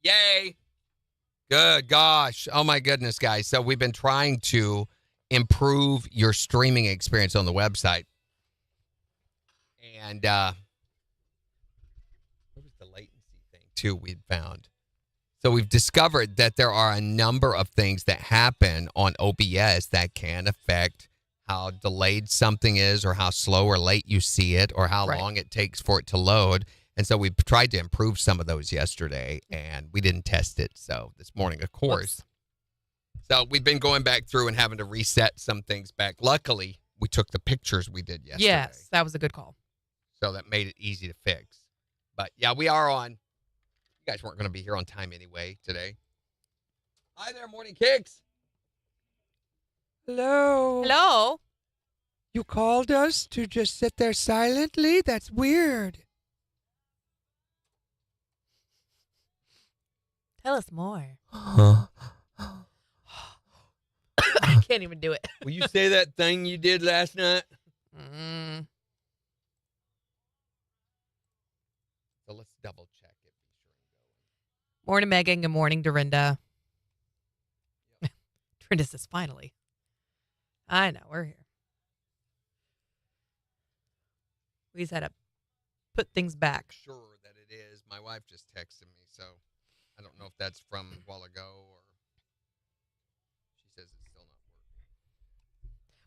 Yay. Good gosh. Oh my goodness, guys. So we've been trying to improve your streaming experience on the website. And what was the latency thing too we'd found? So we've discovered that there are a number of things that happen on OBS that can affect how delayed something is or how slow or late you see it or how long it takes for it to load. And so we tried to improve some of those yesterday, and we didn't test it. So this morning, of course. Whoops. So we've been going back through and having to reset some things back. Luckily, we took the pictures we did yesterday. Yes, that was a good call. So that made it easy to fix. But, yeah, we are on. You guys weren't going to be here on time anyway today. Hi there, Morning KIX. Hello. Hello. You called us to just sit there silently? That's weird. Tell us more. Huh? I can't even do it. Will you say that thing you did last night? So let's double check it. Morning, Megan. Good morning, Dorinda. Dorinda says, finally. I know, we're here. We just had to put things back. Sure that it is. My wife just texted me, so I don't know if that's from a while ago or she says it's still not working.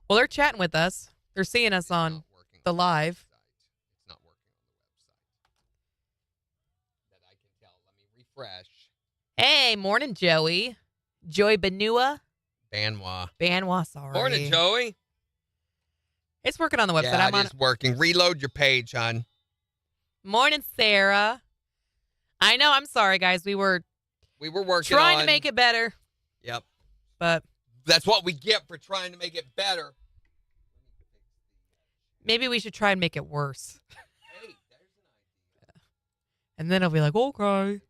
Well, they're chatting with us. They're seeing us on the live. It's not working on the website. That I can tell. Let me refresh. Hey, morning, Joey. Joey Benua. Banwa, sorry. Morning, Joey. It's working on the website. Yeah, it is working. Reload your page, hon. Morning, Sarah. I know. I'm sorry, guys. We were working trying to make it better. Yep. But that's what we get for trying to make it better. Maybe we should try and make it worse. Hey, there's an idea. And then it'll be like, okay.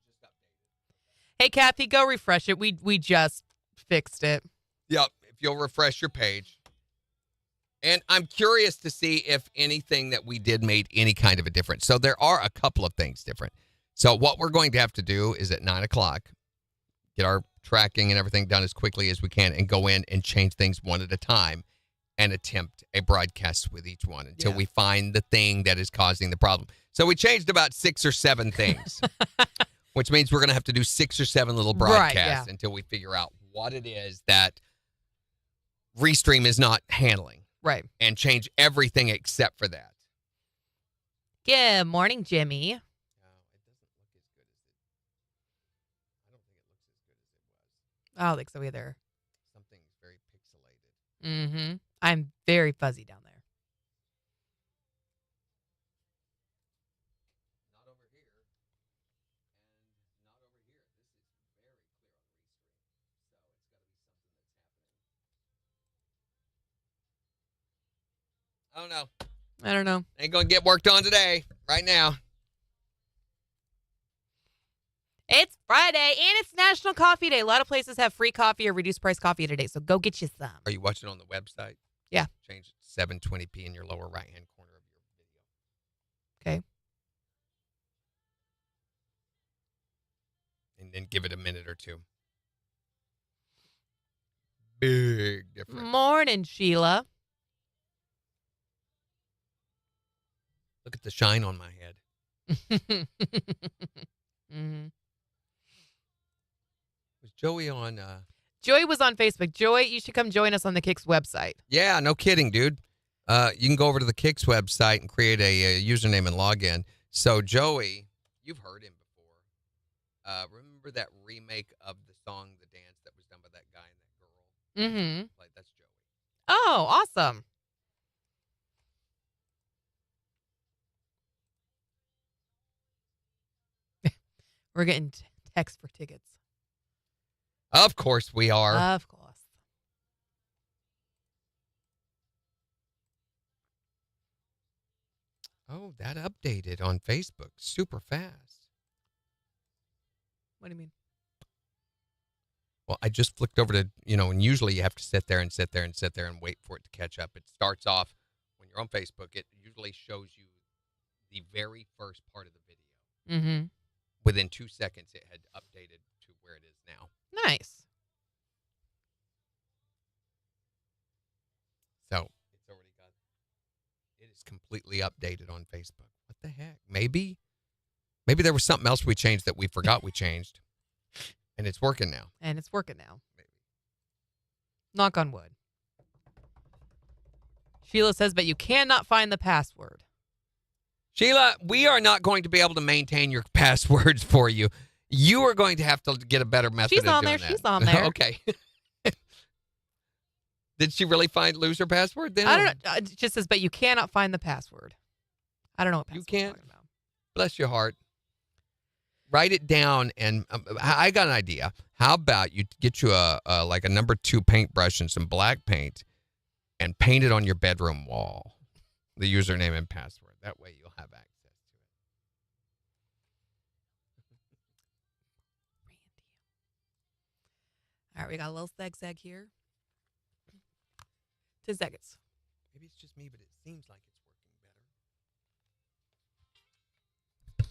Hey, Kathy, go refresh it. We just fixed it. Yep. If you'll refresh your page. And I'm curious to see if anything that we did made any kind of a difference. So there are a couple of things different. So what we're going to have to do is at 9 o'clock, get our tracking and everything done as quickly as we can and go in and change things one at a time and attempt a broadcast with each one until we find the thing that is causing the problem. So we changed about 6 or 7 things, which means we're going to have to do 6 or 7 little broadcasts until we figure out what it is that Restream is not handling. Right. And change everything except for that. Good morning, Jimmy. No, it doesn't look as good as it. I don't think it looks as good as it was. I don't think so either. Something's very pixelated. Mm-hmm. I'm very fuzzy down there. Not over here. And not over here. This is very clear on Restream. So it's got to be something that's happening. I don't know. I don't know. Ain't going to get worked on today, right now. It's Friday, and it's National Coffee Day. A lot of places have free coffee or reduced price coffee today, so go get you some. Are you watching on the website? Yeah. Change it to 720p in your lower right-hand corner of your video. Okay. And then give it a minute or two. Big difference. Morning, Sheila. Look at the shine on my head. Mm-hmm. Was Joey on... Joey was on Facebook. Joey, you should come join us on the KIX website. Yeah, no kidding, dude. You can go over to the KIX website and create a username and login. So, Joey, you've heard him before. Remember that remake of the song The Dance that was done by that guy and that girl? Mm-hmm. Like, that's Joey. Oh, awesome. We're getting text for tickets. Of course we are. Of course. Oh, that updated on Facebook super fast. What do you mean? Well, I just flicked over to, and usually you have to sit there and wait for it to catch up. It starts off when you're on Facebook. It usually shows you the very first part of the video. Mm-hmm. within 2 seconds, it had updated to where it is now. Nice. So it's already got. It is completely updated on Facebook. What the heck? Maybe there was something else we changed that we forgot we changed, and it's working now. And it's working now. Maybe. Knock on wood. Sheila says, but you cannot find the password. Sheila, we are not going to be able to maintain your passwords for you. You are going to have to get a better method She's of on doing there. that. She's on there. Okay. Did she really lose her password then? I don't know. It just says, but you cannot find the password. I don't know what password You can't? I'm talking about. Bless your heart. Write it down, and I got an idea. How about you get you a like a number 2 paintbrush and some black paint, and paint it on your bedroom wall, the username and password. That way you'll have access to it. All right, we got a little zag here. 10 seconds. Maybe it's just me, but it seems like it's working better.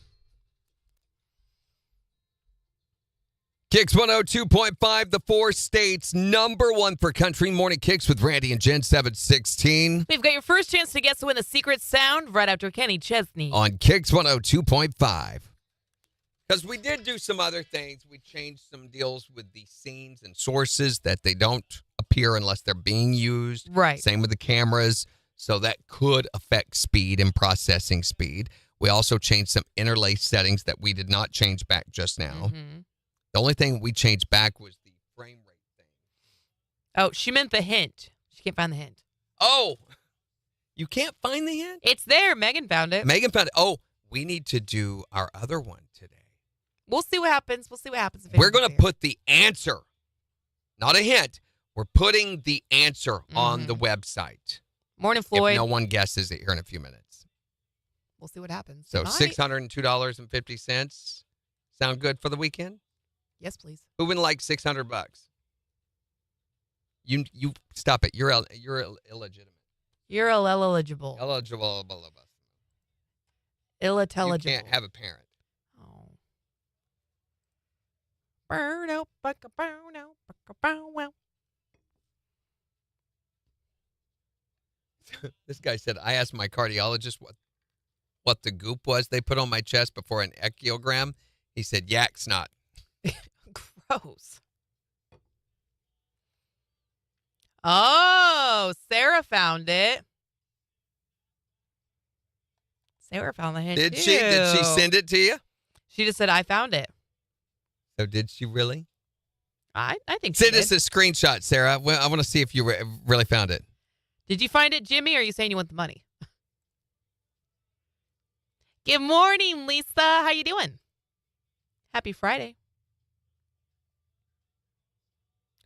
KIX 102.5, the 4 states, number 1 for country. Morning KIX with Randy and Jen, 716. We've got your first chance to guess to win the secret sound right after Kenny Chesney. On KIX 102.5. Because we did do some other things. We changed some deals with the scenes and sources that they don't appear unless they're being used. Right. Same with the cameras. So that could affect speed and processing speed. We also changed some interlace settings that we did not change back just now. Mm-hmm. The only thing we changed back was the frame rate thing. Oh, she meant the hint. She can't find the hint. Oh, you can't find the hint? It's there. Megan found it. Megan found it. Oh, we need to do our other one today. We'll see what happens. We'll see what happens. We're going to put the answer, not a hint. We're putting the answer on the website. Morning, Floyd. If no one guesses it here in a few minutes. We'll see what happens. So Tonight. $602.50. Sound good for the weekend? Yes, please. Who wouldn't like $600? You stop it. You're illegitimate. You're eligible. Eligible. Illintelligible. You can't have a parent. Oh. Burn out, bucka, burn out, bucka, burn out. This guy said, I asked my cardiologist what the goop was they put on my chest before an echiogram. He said, yak snot. Gross. Oh, Sarah found it. Sarah found the hint Did too. she? Did she send it to you? She just said, I found it. So did she really? I think she Send did. us a screenshot, Sarah. Well, I want to see if you really found it. Did you find it, Jimmy, or are you saying you want the money? Good morning, Lisa. How you doing? Happy Friday.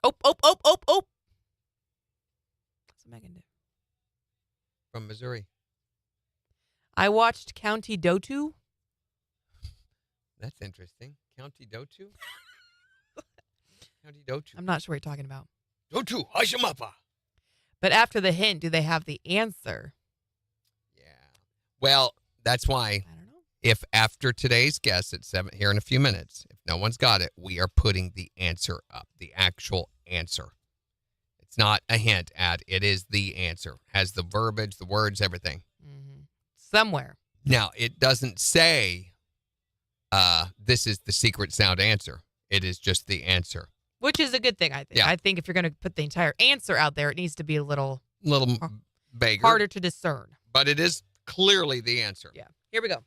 Oh. What's Megan do? From Missouri. I watched County Dotu. That's interesting. County Dotu? County Dotu. I'm not sure what you're talking about. Dotu, Hashimapa. But after the hint, do they have the answer? Yeah. Well, that's why I don't know. if after today's guess at 7 here in a few minutes, if no one's got it, we are putting the answer up, the actual answer. It's not a hint ad. It is the answer. Has the verbiage, the words, everything. Mm-hmm. Somewhere. Now, it doesn't say this is the secret sound answer. It is just the answer. Which is a good thing, I think. Yeah. I think if you're going to put the entire answer out there, it needs to be a little Vaguer. harder to discern. But it is clearly the answer. Yeah. Here we go.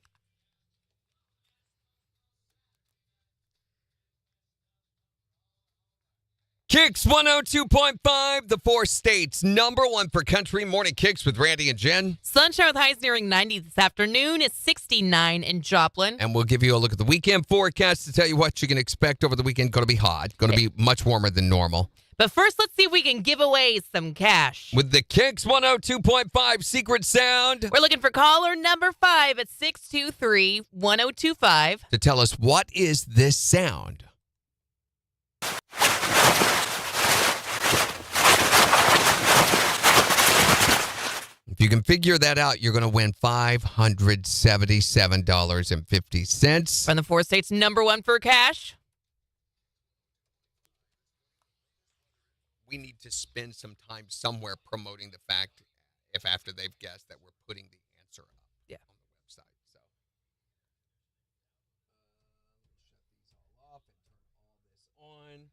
KIX 102.5, the 4 states, number 1 for country. Morning KIX with Randy and Jen. Sunshine with highs nearing 90 this afternoon. It's 69 in Joplin. And we'll give you a look at the weekend forecast to tell you what you can expect over the weekend. Going to be hot. Going to be much warmer than normal. But first, let's see if we can give away some cash. With the KIX 102.5 secret sound. We're looking for caller number 5 at 623-1025. To tell us what is this sound. If If you can figure that out, you're going to win $577.50. From the 4 states, number 1 for cash. We need to spend some time somewhere promoting the fact, if after they've guessed, that we're putting the answer up on the website. So shut these all off and turn all this on.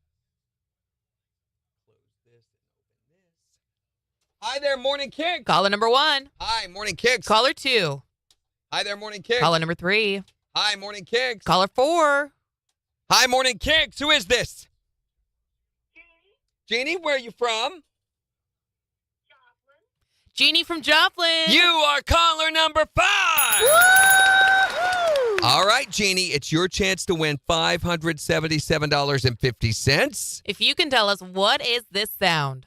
Close this and open this. Hi there, Morning Kicks. Caller number 1. Hi, Morning Kicks. Caller 2. Hi there, Morning Kicks. Caller number 3. Hi, Morning Kicks. Caller 4. Hi, Morning Kicks. Who is this? Jeannie, where are you from? Jeannie from Joplin. You are caller number 5. All right, Jeannie, it's your chance to win $577.50. If you can tell us, what is this sound?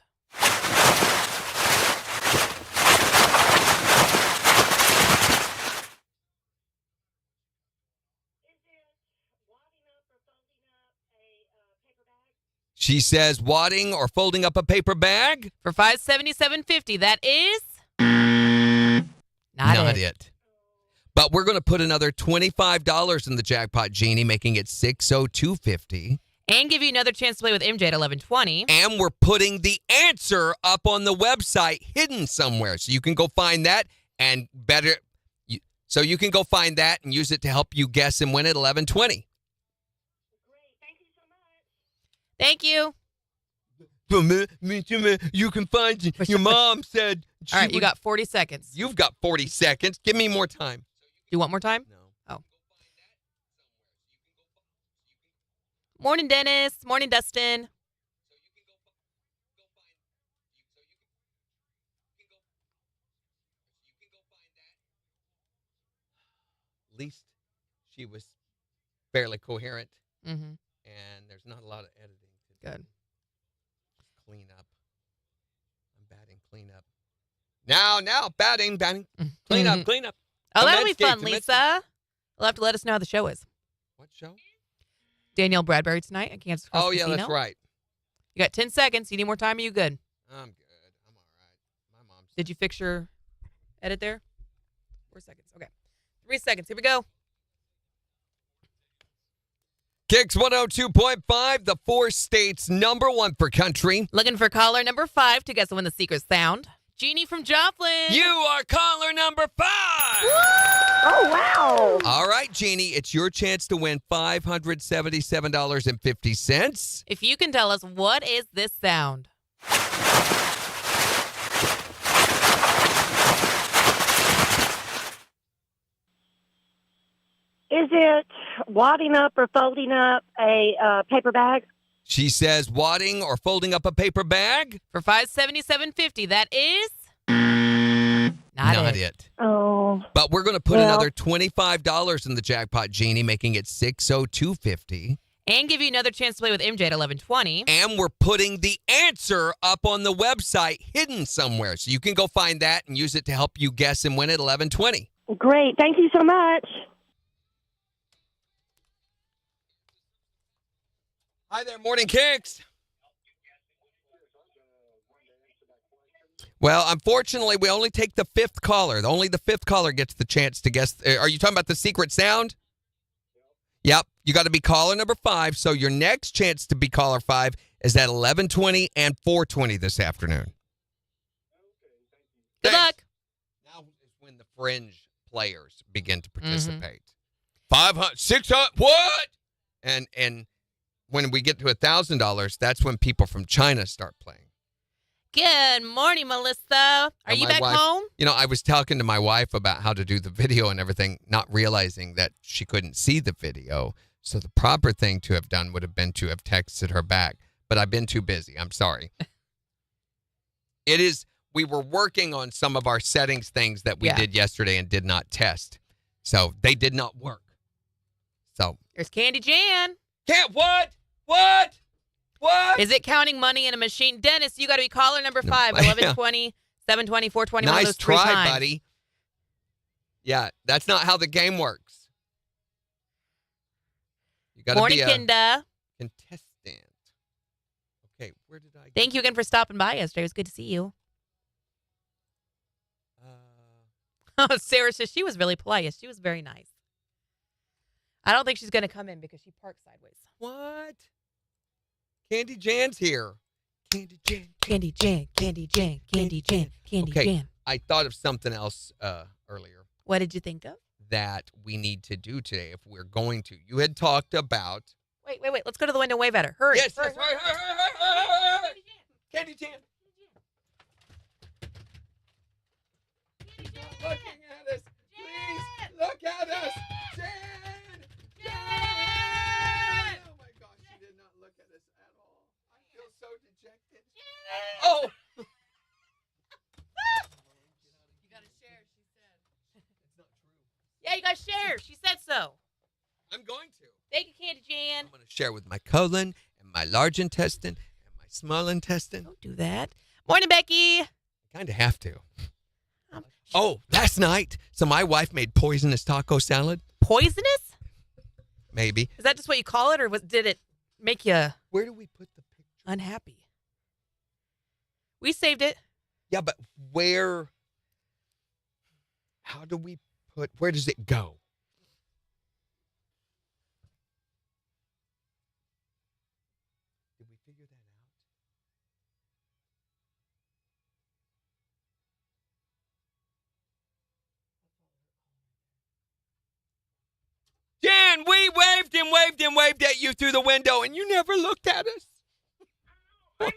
She says wadding or folding up a paper bag. For $577.50, that is not it. But we're going to put another $25 in the jackpot, Jeannie, making it $602.50. And give you another chance to play with MJ at 11:20. And we're putting the answer up on the website, hidden somewhere, so you can go find that and so you can go find that and use it to help you guess and win at 11:20. Thank you. You can find your mom said. All right, you got 40 seconds. You've got 40 seconds. Give me more time. You want more time? No. Oh. Morning, Dennis. Morning, Dustin. At least she was fairly coherent, Mm-hmm. and there's not a lot of editing to do. Good. Clean up. I'm batting clean up. Now, batting. Clean up. Oh, that'll be Commence, fun, commence. Lisa. You'll have to let us know how the show is. What show? Danielle Bradbury tonight at Kansas Cross Oh, yeah, Casino. that's right. You got 10 seconds. You need more time? Are you good? I'm good. I'm all right. My mom's. Did you fix your edit there? 4 seconds. Okay. 3 seconds. Here we go. KIX 102.5, the 4 states number 1 for country. Looking for caller number 5 to guess and win the secret sound. Jeannie from Joplin. You are caller number 5. Oh, wow. All right, Jeannie, it's your chance to win $577.50. If you can tell us, what is this sound? Is it wadding up or folding up a paper bag? She says wadding or folding up a paper bag. For $577.50, that is Not it. Oh. But we're going to put Well. another $25 in the jackpot, Jeannie, making it $602.50. And give you another chance to play with MJ at 11:20. And we're putting the answer up on the website, hidden somewhere, so you can go find that and use it to help you guess and win at 11:20. Great. Thank you so much. Hi there, Morning Kicks. Well, unfortunately, we only take the 5th caller. Only the 5th caller gets the chance to guess. Are you talking about the secret sound? Yep. You got to be caller number 5. So your next chance to be caller 5 is at 11:20 and 4:20 this afternoon. Good Thanks. luck. Now is when the fringe players begin to participate. 500, 600, what? And when we get to $1,000, that's when people from China start playing. Good morning, Melissa. Are you my back wife- home? You know, I was talking to my wife about how to do the video and everything, not realizing that she couldn't see the video. So the proper thing to have done would have been to have texted her back. But I've been too busy. I'm sorry. We were working on some of our settings things that we did yesterday and did not test. So they did not work. So. There's Candy Jan. What? Is it counting money in a machine? Dennis, you got to be caller number 5, 11:20, 7:20, 4:20. one of Nice those 3 try, times. buddy. Yeah, that's not how the game works. You got to Morning, be a Kinda. contestant. Okay, where did I go? Thank you again for stopping by yesterday. It was good to see you. Sarah says she was really polite. Yes, she was very nice. I don't think she's going to come in because she parked sideways. What? Candy Jan's here. Candy Jan. Candy Jan, Candy Jan, Candy Jan, Candy Okay. Jan. I thought of something else earlier What did you think of? that we need to do today if we're going to. You had talked about. Wait. Let's go to the window and wave at her. Hurry. Yes, hurry, hurry. Candy Jan. She's not looking at us. Please look at us. Jan! Jan! Oh my gosh, she did not look at us at all. I feel so dejected. Oh! You got to share, she said. It's not true. Yeah, you got to share. She said so. I'm going to. Thank you, Candy Jan. I'm going to share with my colon and my large intestine and my small intestine. Don't do that. Morning, Becky. I kind of have to. Oh, last night, so my wife made poisonous taco salad. Poisonous? Maybe. Is that just what you call it, or did it make you Where do we put the picture? unhappy? We saved it. Yeah, but where? How do we put? Where does it go? Did we figure that out? Jan, we waved at you through the window, and you never looked at us. No.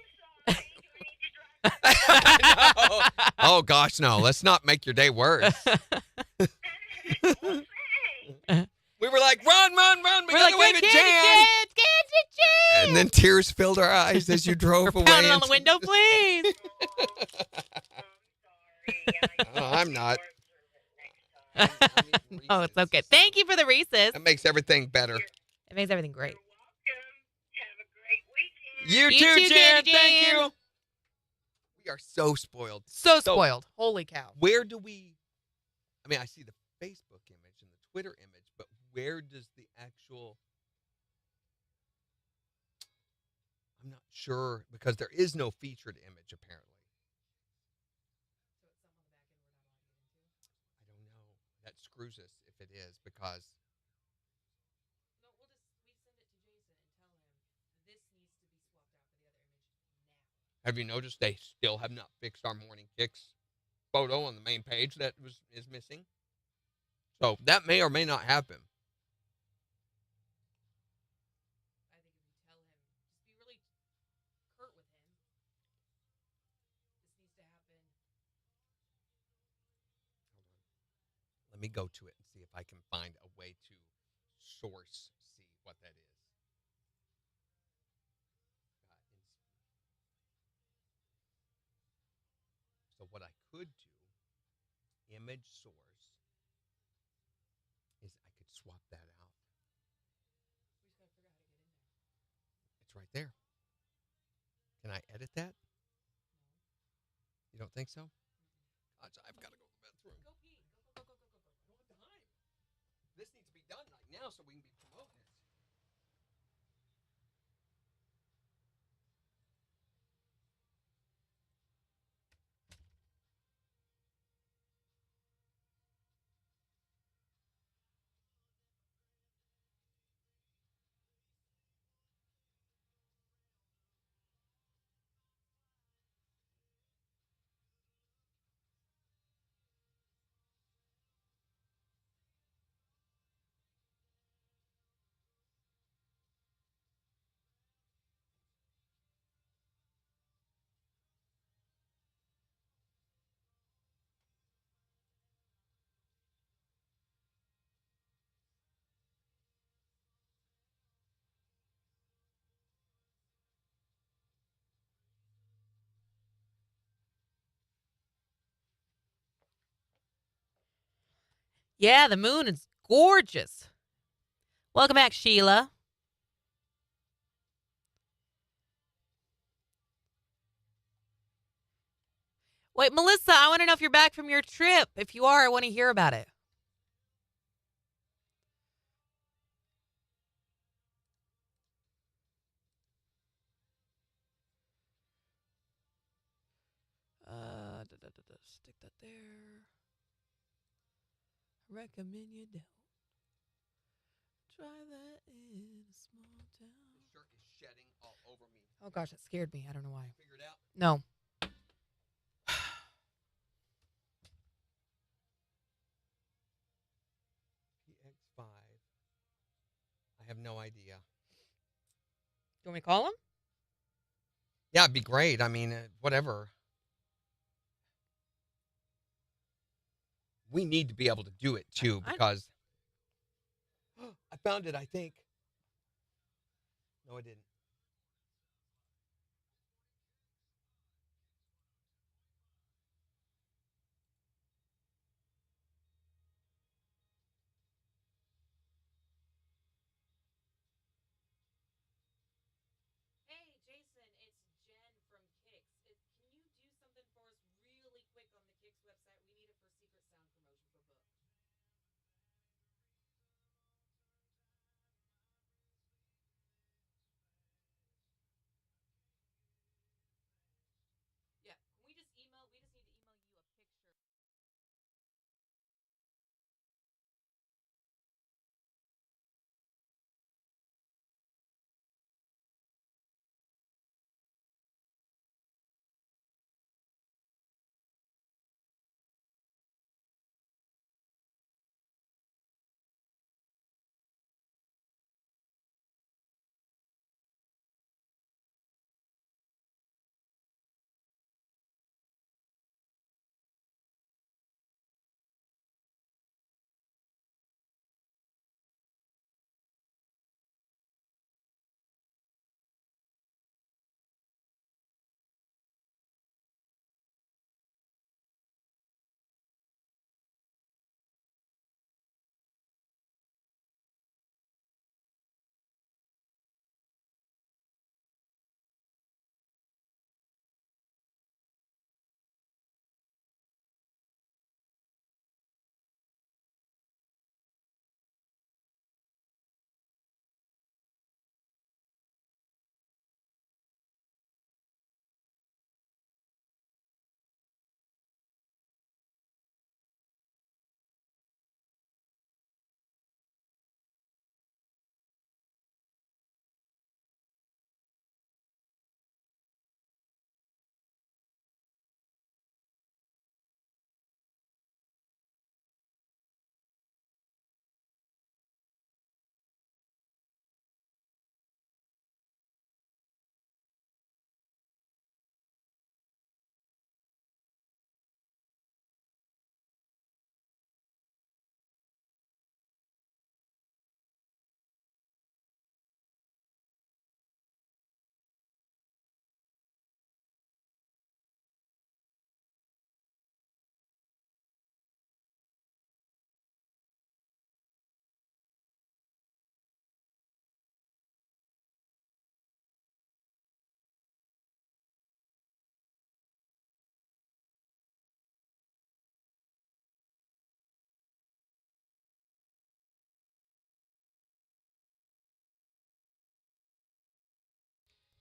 Oh gosh, no! Let's not make your day worse. We were like, run! We We're gotta like, wave Candy at Jan, Jan. Candy Jan. And then tears filled our eyes as you drove We're away. pounding on the window, please. Oh, I'm not. Oh, it's okay. Thank you for the Reese's. That makes everything better. It makes everything great. You You too, too, Jan. Candy Thank Jan. you. We are so spoiled. So spoiled. Holy cow. Where do we? I mean, I see the Facebook image and the Twitter image, but where does the actual? I'm not sure because there is no featured image apparently. I don't know. That screws us if it is because. No, we send it to Jason and tell him this needs to be swapped out for the other image now. Have you noticed they still have not fixed our morning kicks photo on the main page that is missing? So that may or may not happen. I think if you tell him, just be really curt with him. This needs to happen. Let me go to it and see if I can find a way to source see what that is. So what I could do, image source, is I could swap that out. We just gotta figure out how to get in there. It's right there. Can I edit that? You don't think so? Gosh, I've got to go to the bathroom. Go pee. Go. I don't have time. This needs to be done right now so we can be promoting it. Yeah, the moon is gorgeous. Welcome back, Sheila. Wait, Melissa, I want to know if you're back from your trip. If you are, I want to hear about it. Stick that there. recommend you don't. Try that in a small town. The shirt is shedding all over me. Oh gosh, it scared me. I don't know why. Figure it out. No. PX5. I have no idea. Do you want me to call him? Yeah, it'd be great. I mean, whatever. We need to be able to do it too because I found it, I think. No, I didn't. Hey, Jason, it's Jen from KIX. Can you do something for us really quick on the KIX website? We need it for Secret Sound promotion for book. Yeah, can we just email? We just need to email you a picture.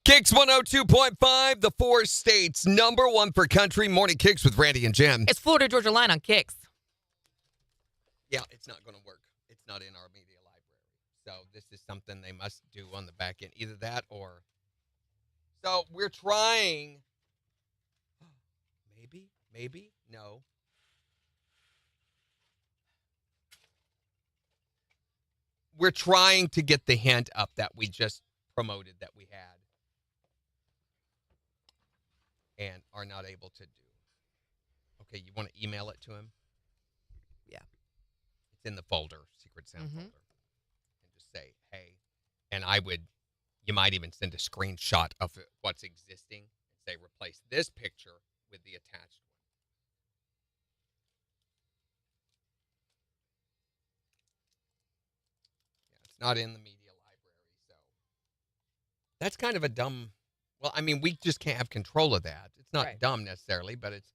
KIX 102.5, the four states, number one for country. Morning KIX with Randy and Jen. It's Florida Georgia Line on KIX. Yeah, it's not going to work. It's not in our media library. So this is something they must do on the back end. Either that or... So we're trying... Maybe, no. We're trying to get the hint up that we just promoted that we had. And are not able to do. Okay, you want to email it to him? Yeah. It's in the folder, Secret Sound folder. And just say, hey. And you might even send a screenshot of what's existing and say, replace this picture with the attached one. Yeah, it's not in the media library, so. That's kind of a dumb, well, I mean, we just can't have control of that. It's not dumb necessarily, but it's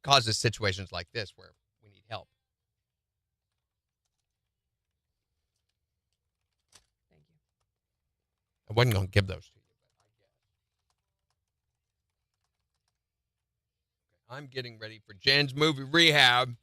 causes situations like this where we need help. Thank you. I wasn't going to give those to you, but I guess. Okay, I'm getting ready for Jen's movie rehab.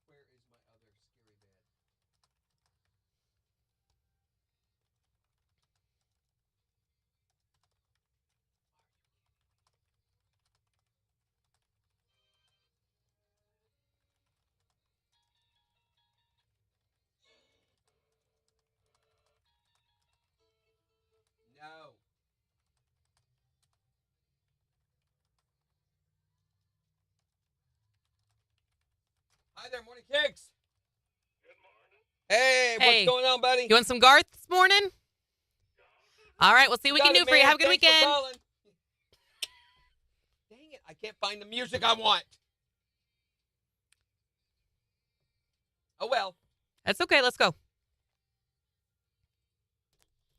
Where is my other scary bed? No. Hi there, Morning Kicks. Good morning. Hey, Hey. what's going on, buddy? You want some Garth this morning? All right, we'll see what we can Got do it, for you. man. Have a good Thanks for weekend. calling. Dang it, I can't find the music I want. Oh, well. That's okay. Let's go.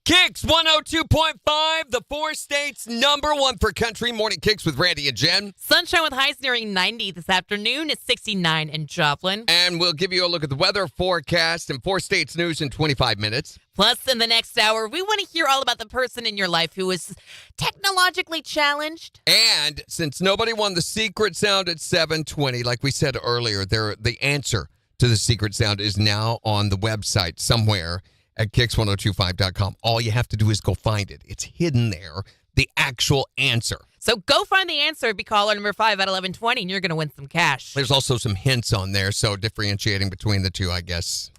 KIX 102.5, the 4 states #1 for country. Morning Kicks with Randy and Jen. Sunshine with highs nearing 90 this afternoon. It's 69 in Joplin. And we'll give you a look at the weather forecast and 4 states news in 25 minutes. Plus, in the next hour, we want to hear all about the person in your life who is technologically challenged. And since nobody won the secret sound at 7:20, like we said earlier, the answer to the secret sound is now on the website somewhere at KIX1025.com. All you have to do is go find it. It's hidden there, the actual answer. So go find the answer. Be caller number 5 at 1120, and you're going to win some cash. There's also some hints on there, so differentiating between the two, I guess.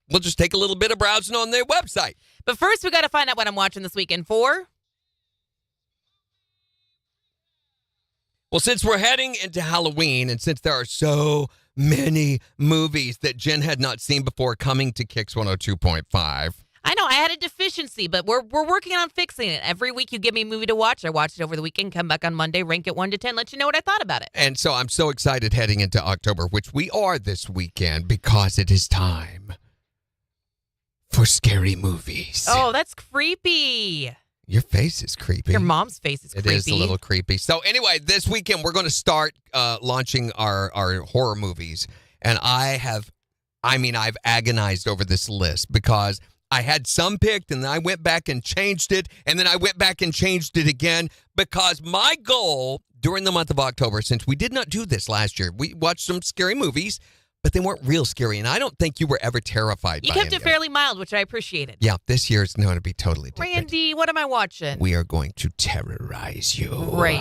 We'll just take a little bit of browsing on their website. But first, we got to find out what I'm watching this weekend for. Well, since we're heading into Halloween, and since there are so many movies that Jen had not seen before coming to KIX 102.5. I know I had a deficiency, but we're working on fixing it. Every week you give me a movie to watch. I watch it over the weekend, come back on Monday, rank it 1 to 10, let you know what I thought about it. And so I'm so excited heading into October, which we are this weekend, because it is time for scary movies. Oh, that's creepy. Your face is creepy. Your mom's face is creepy. It is a little creepy. So anyway, this weekend we're going to start launching our horror movies. And I've agonized over this list because I had some picked and then I went back and changed it. And then I went back and changed it again because my goal during the month of October, since we did not do this last year, we watched some scary movies, but they weren't real scary. And I don't think you were ever terrified You by kept any it of them. fairly mild, which I appreciated. Yeah, this year is going to be totally different. Randy, what am I watching? We are going to terrorize you. Great.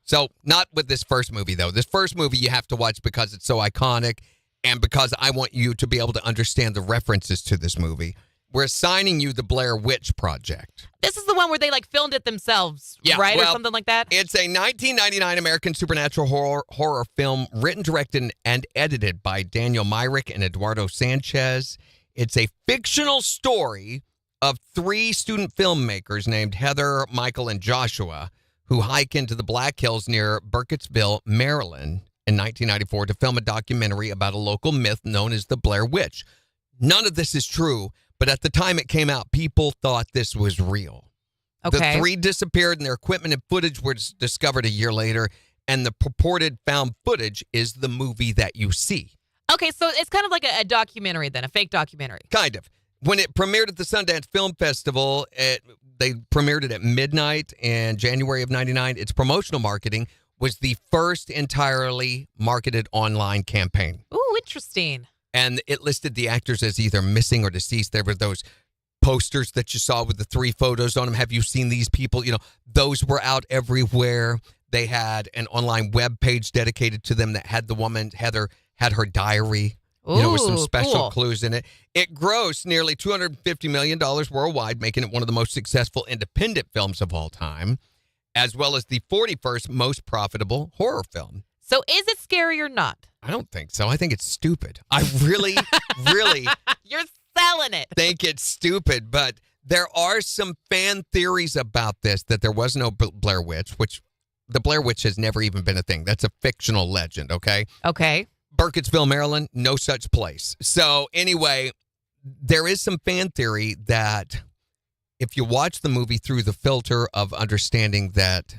So, not with this first movie, though. This first movie you have to watch because it's so iconic and because I want you to be able to understand the references to this movie. We're assigning you the Blair Witch Project. This is the one where they like filmed it themselves, Yeah, right? well, or something like that? It's a 1999 American supernatural horror film written, directed, and edited by Daniel Myrick and Eduardo Sanchez. It's a fictional story of 3 student filmmakers named Heather, Michael, and Joshua who hike into the Black Hills near Burkittsville, Maryland in 1994 to film a documentary about a local myth known as the Blair Witch. None of this is true, but at the time it came out, people thought this was real. Okay. The 3 disappeared and their equipment and footage was discovered a year later, and the purported found footage is the movie that you see. Okay, so it's kind of like a documentary then, a fake documentary. Kind of. When it premiered at the Sundance Film Festival, they premiered it at midnight in January of 99. Its promotional marketing was the first entirely marketed online campaign. Ooh, interesting. And it listed the actors as either missing or deceased. There were those posters that you saw with the 3 photos on them. Have you seen these people? You know, those were out everywhere. They had an online web page dedicated to them that had the woman, Heather, had her diary, with some Ooh, special cool. clues in it. It grossed nearly $250 million worldwide, making it one of the most successful independent films of all time, as well as the 41st most profitable horror film. So is it scary or not? I don't think so. I think it's stupid. I really, really You're selling it. think it's stupid, but there are some fan theories about this, that there was no Blair Witch, which the Blair Witch has never even been a thing. That's a fictional legend, okay? Okay. Burkittsville, Maryland, no such place. So anyway, there is some fan theory that if you watch the movie through the filter of understanding that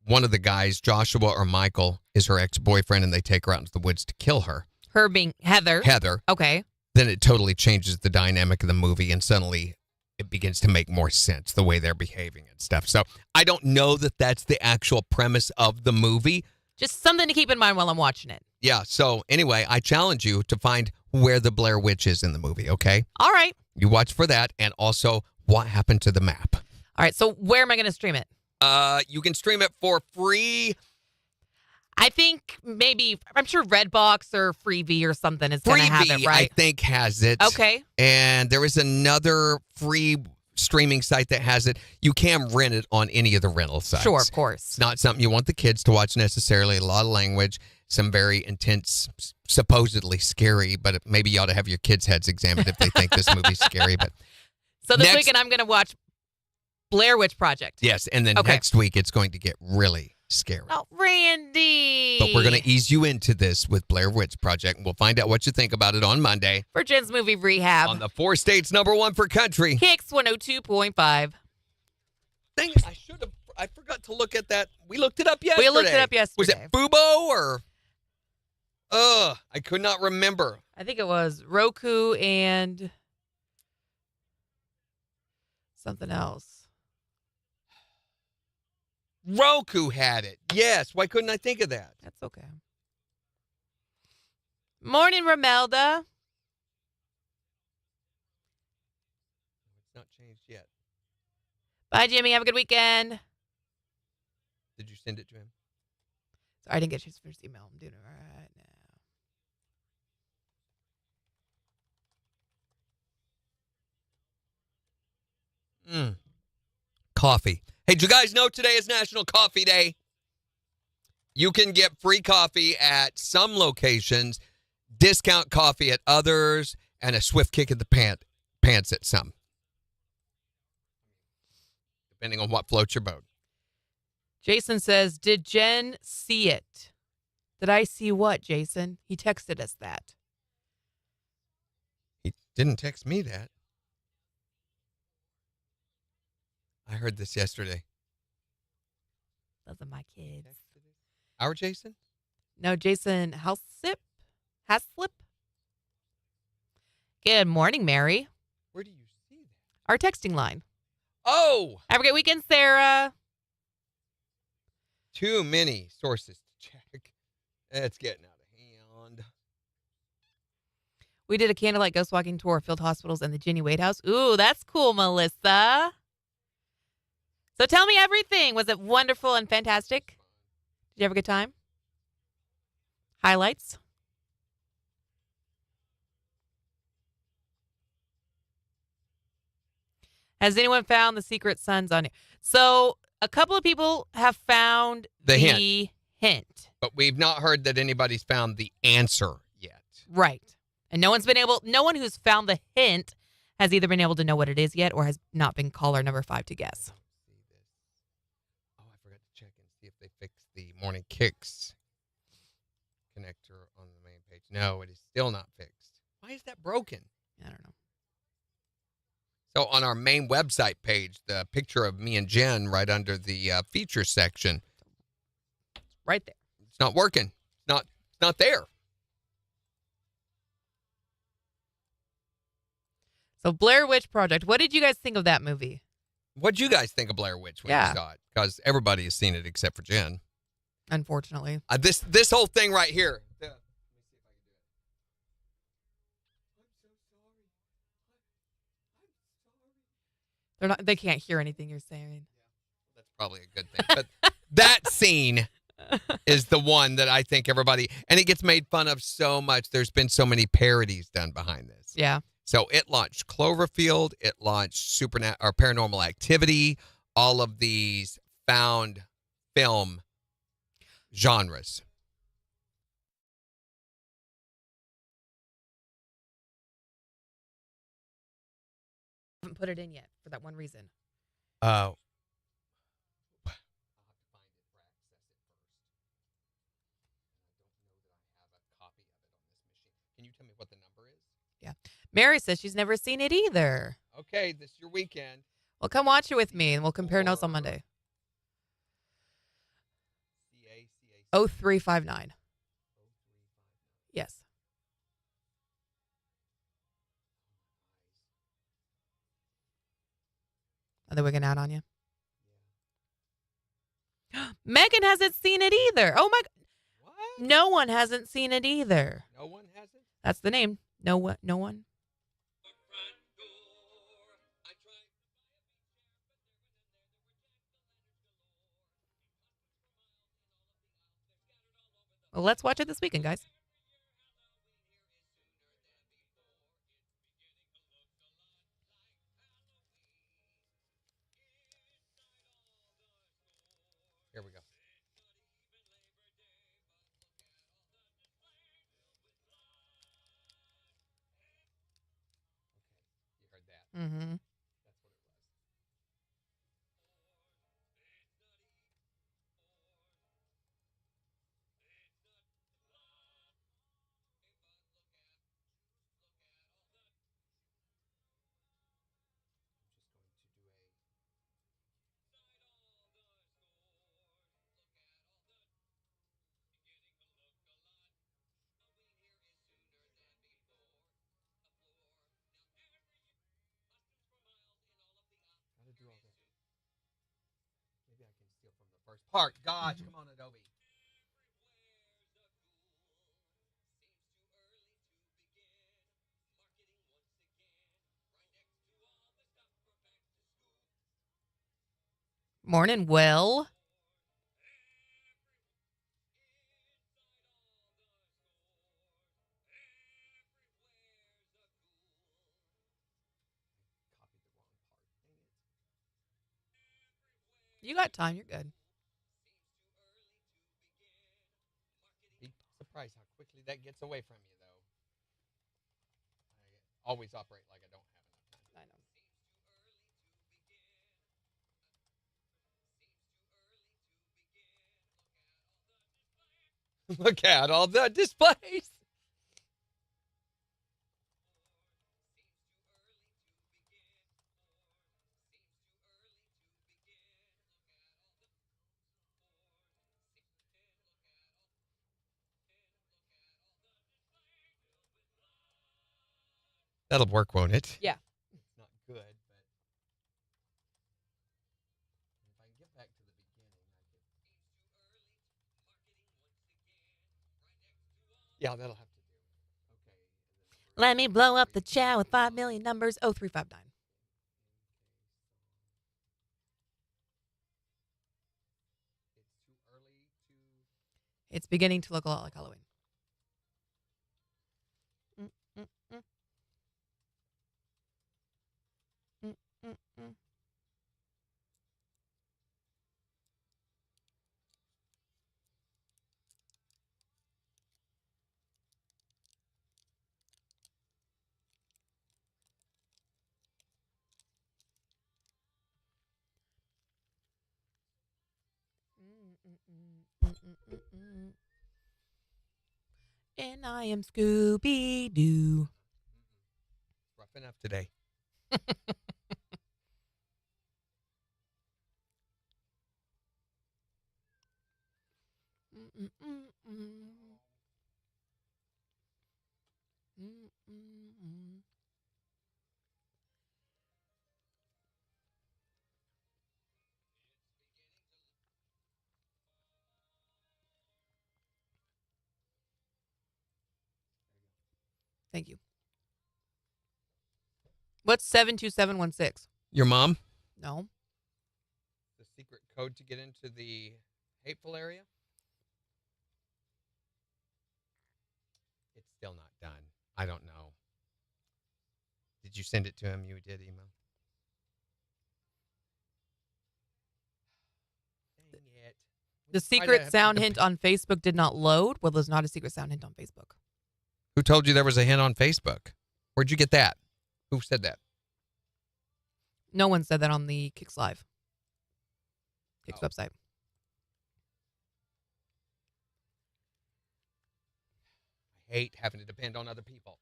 one of the guys, Joshua or Michael, is her ex-boyfriend and they take her out into the woods to kill her, Her being Heather. Okay. then it totally changes the dynamic of the movie and suddenly it begins to make more sense the way they're behaving and stuff. So I don't know that that's the actual premise of the movie. Just something to keep in mind while I'm watching it. Yeah, so anyway, I challenge you to find where the Blair Witch is in the movie, okay? All right. You watch for that and also what happened to the map. All right. So where am I going to stream it? You can stream it for free. I think maybe, I'm sure Redbox or Freevee or something is going to have it, I right? think has it. Okay. And there is another free streaming site that has it. You can rent it on any of the rental sites. Sure, of course. It's not something you want the kids to watch necessarily. A lot of language, some very intense, supposedly scary, but maybe you ought to have your kids' heads examined if they think this movie's scary. But So this next- weekend I'm going to watch Blair Witch Project. yes, and then Okay. next week it's going to get really scary. Oh, Randy. But we're going to ease you into this with Blair Witch Project, and we'll find out what you think about it on Monday For Jen's Movie Rehab. on the 4 states #1 for country. KIX 102.5. Dang it, I forgot to look at that. We looked it up yesterday. We looked it up Was yesterday. it Fubo or? I could not remember. I think it was Roku and something else. Roku had it. Yes. Why couldn't I think of that? That's okay. Morning, Romelda. It's not changed yet. Bye, Jimmy. Have a good weekend. Did you send it to him? Sorry, I didn't get his first email. I'm doing it right now. Coffee. Hey, do you guys know today is National Coffee Day? You can get free coffee at some locations, discount coffee at others, and a swift kick in the pants at some. Depending on what floats your boat. Jason says, did Jen see it? Did I see what, Jason? He texted us that. He didn't text me that. I heard this yesterday. Those are my kids. Our Jason? No, Jason Haslip. Good morning, Mary. Where do you see that? Our texting line. Oh! Have a great weekend, Sarah. Too many sources to check. It's getting out of hand. We did a candlelight ghost walking tour of field hospitals and the Jenny Wade House. Ooh, that's cool, Melissa. So tell me everything. Was it wonderful and fantastic? Did you have a good time? Highlights? Has anyone found the secret sons on here? So a couple of people have found The hint. But we've not heard that anybody's found the answer yet. Right. And no one who's found the hint has either been able to know what it is yet or has not been caller number 5 to guess. Oh, I forgot to check and see if they fixed the morning KIX connector on the main page. No, it is still not fixed. Why is that broken? I don't know. So on our main website page, the picture of me and Jen right under the features section, Right there. it's not working. It's not there. So Blair Witch Project. What did you guys think of that movie? What'd you guys think of Blair Witch when Yeah. you saw it? Because everybody has seen it except for Jen. Unfortunately. This whole thing right here. Let me see if I can do it. They can't hear anything you're saying. That's probably a good thing. But that scene is the one that I think everybody, and it gets made fun of so much. There's been so many parodies done behind this. Yeah. So it launched Cloverfield, it launched Paranormal Activity, all of these found film genres. I haven't put it in yet for that one reason. I'll have to find it for access it first. I don't know that I have a copy of it Yeah. Mary says she's never seen it either. Okay, this is your weekend. Well, come watch it with me, and we'll compare notes on Monday. CA. 0359. Yes. Are they wigging out on you? Megan hasn't seen it either. Oh my! What? No one hasn't seen it either. No one hasn't? That's the name. No one. No one. Well, let's watch it this weekend, guys. Here we go. You heard that. Mm-hmm. That's what it was. How to do all that. Maybe I can steal from the first part. Gosh, come on, Adobe. Morning, Will. Copied the wrong part. Dang it. You got time. You're good. Be surprised how quickly that gets away from you, though. I always operate like I don't have enough time. I know. Look at all the displays. That'll work, won't it? Yeah. It's not good, but if I can get back to the beginning, yeah, that'll have to do. Okay. Let me blow up the chat with 5 million numbers. 0359. It's too early to. It's beginning to look a lot like Halloween. Mm, mm, mm. Mm, mm, mm. And I am Scooby Doo. It's rough enough today. Thank you. What's 72716? Your mom? No. The secret code to get into the hateful area? It's still not done. I don't know. Did you send it to him? You did email? Dang it. The Why do I secret have to sound dep- hint on Facebook did not load. Well, there's not a secret sound hint on Facebook. Who told you there was a hint on Facebook? Where'd you get that? Who said that? No one said that on the KIX Live. KIX Oh. website. I hate having to depend on other people.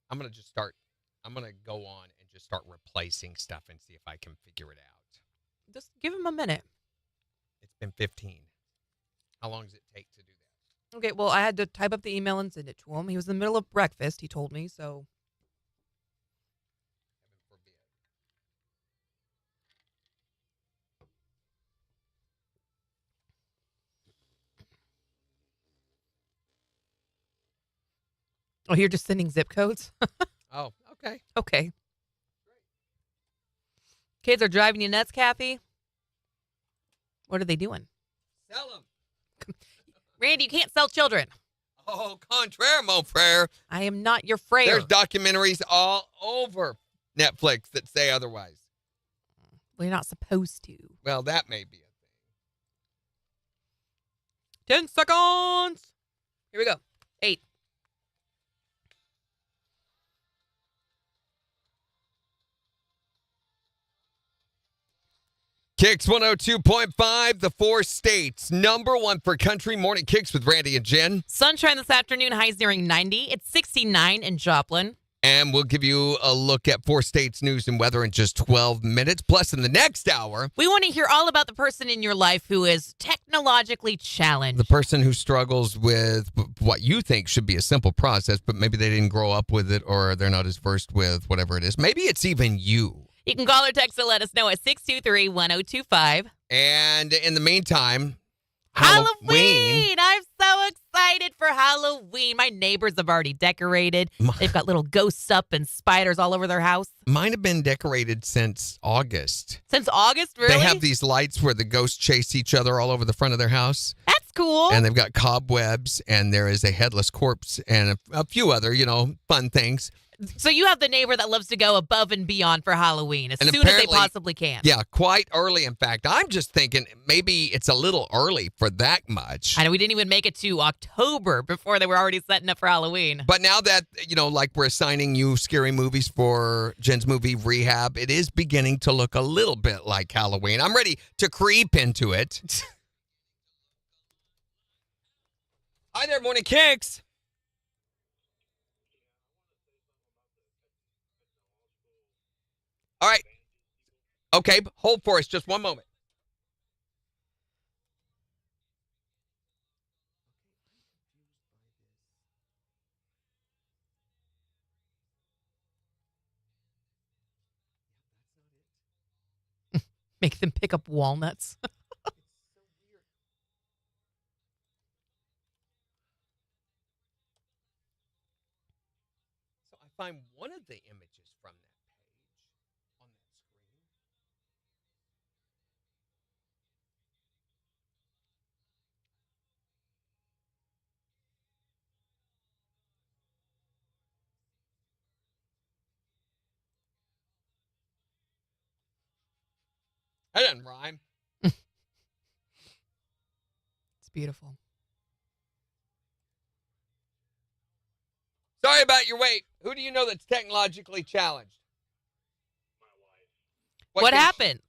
I'm going to just start. I'm going to go on and just start replacing stuff and see if I can figure it out. Just give him a minute. It's been 15. How long does it take to do that? Okay, well, I had to type up the email and send it to him. He was in the middle of breakfast, he told me, so. Heaven forbid. Oh, you're just sending zip codes? Oh, okay. Okay. Kids are driving you nuts, Kathy? What are they doing? Sell them. Randy, you can't sell children. Oh, contraire, mon frere. I am not your frayer. There's documentaries all over Netflix that say otherwise. Well, you're not supposed to. Well, that may be a thing. 10 seconds. Here we go. 8. KIX 102.5, the 4 states. Number 1 for country morning KIX with Randy and Jen. Sunshine this afternoon, highs nearing 90. It's 69 in Joplin. And we'll give you a look at 4 states news and weather in just 12 minutes. Plus, in the next hour, We want to hear all about the person in your life who is technologically challenged. the person who struggles with what you think should be a simple process, but maybe they didn't grow up with it or they're not as versed with whatever it is. Maybe it's even you. You can call or text to let us know at 623-1025. And in the meantime, Halloween! I'm so excited for Halloween. My neighbors have already decorated. They've got little ghosts up and spiders all over their house. Mine have been decorated since August. Since August, really? They have these lights where the ghosts chase each other all over the front of their house. That's cool. And they've got cobwebs, and there is a headless corpse and a few other, fun things. So you have the neighbor that loves to go above and beyond for Halloween as And soon as they apparently- possibly can. Yeah, quite early, in fact. I'm just thinking maybe it's a little early for that much. I know we didn't even make it to October before they were already setting up for Halloween. But now that, like we're assigning you scary movies for Jen's movie Rehab, it is beginning to look a little bit like Halloween. I'm ready to creep into it. Hi there, Morning KIX. All right. Okay, hold for us just one moment. Make them pick up walnuts. So I find one of the images from that page on that screen. That doesn't rhyme. It's beautiful. Sorry about your wait. Who do you know that's technologically challenged? What can- happened?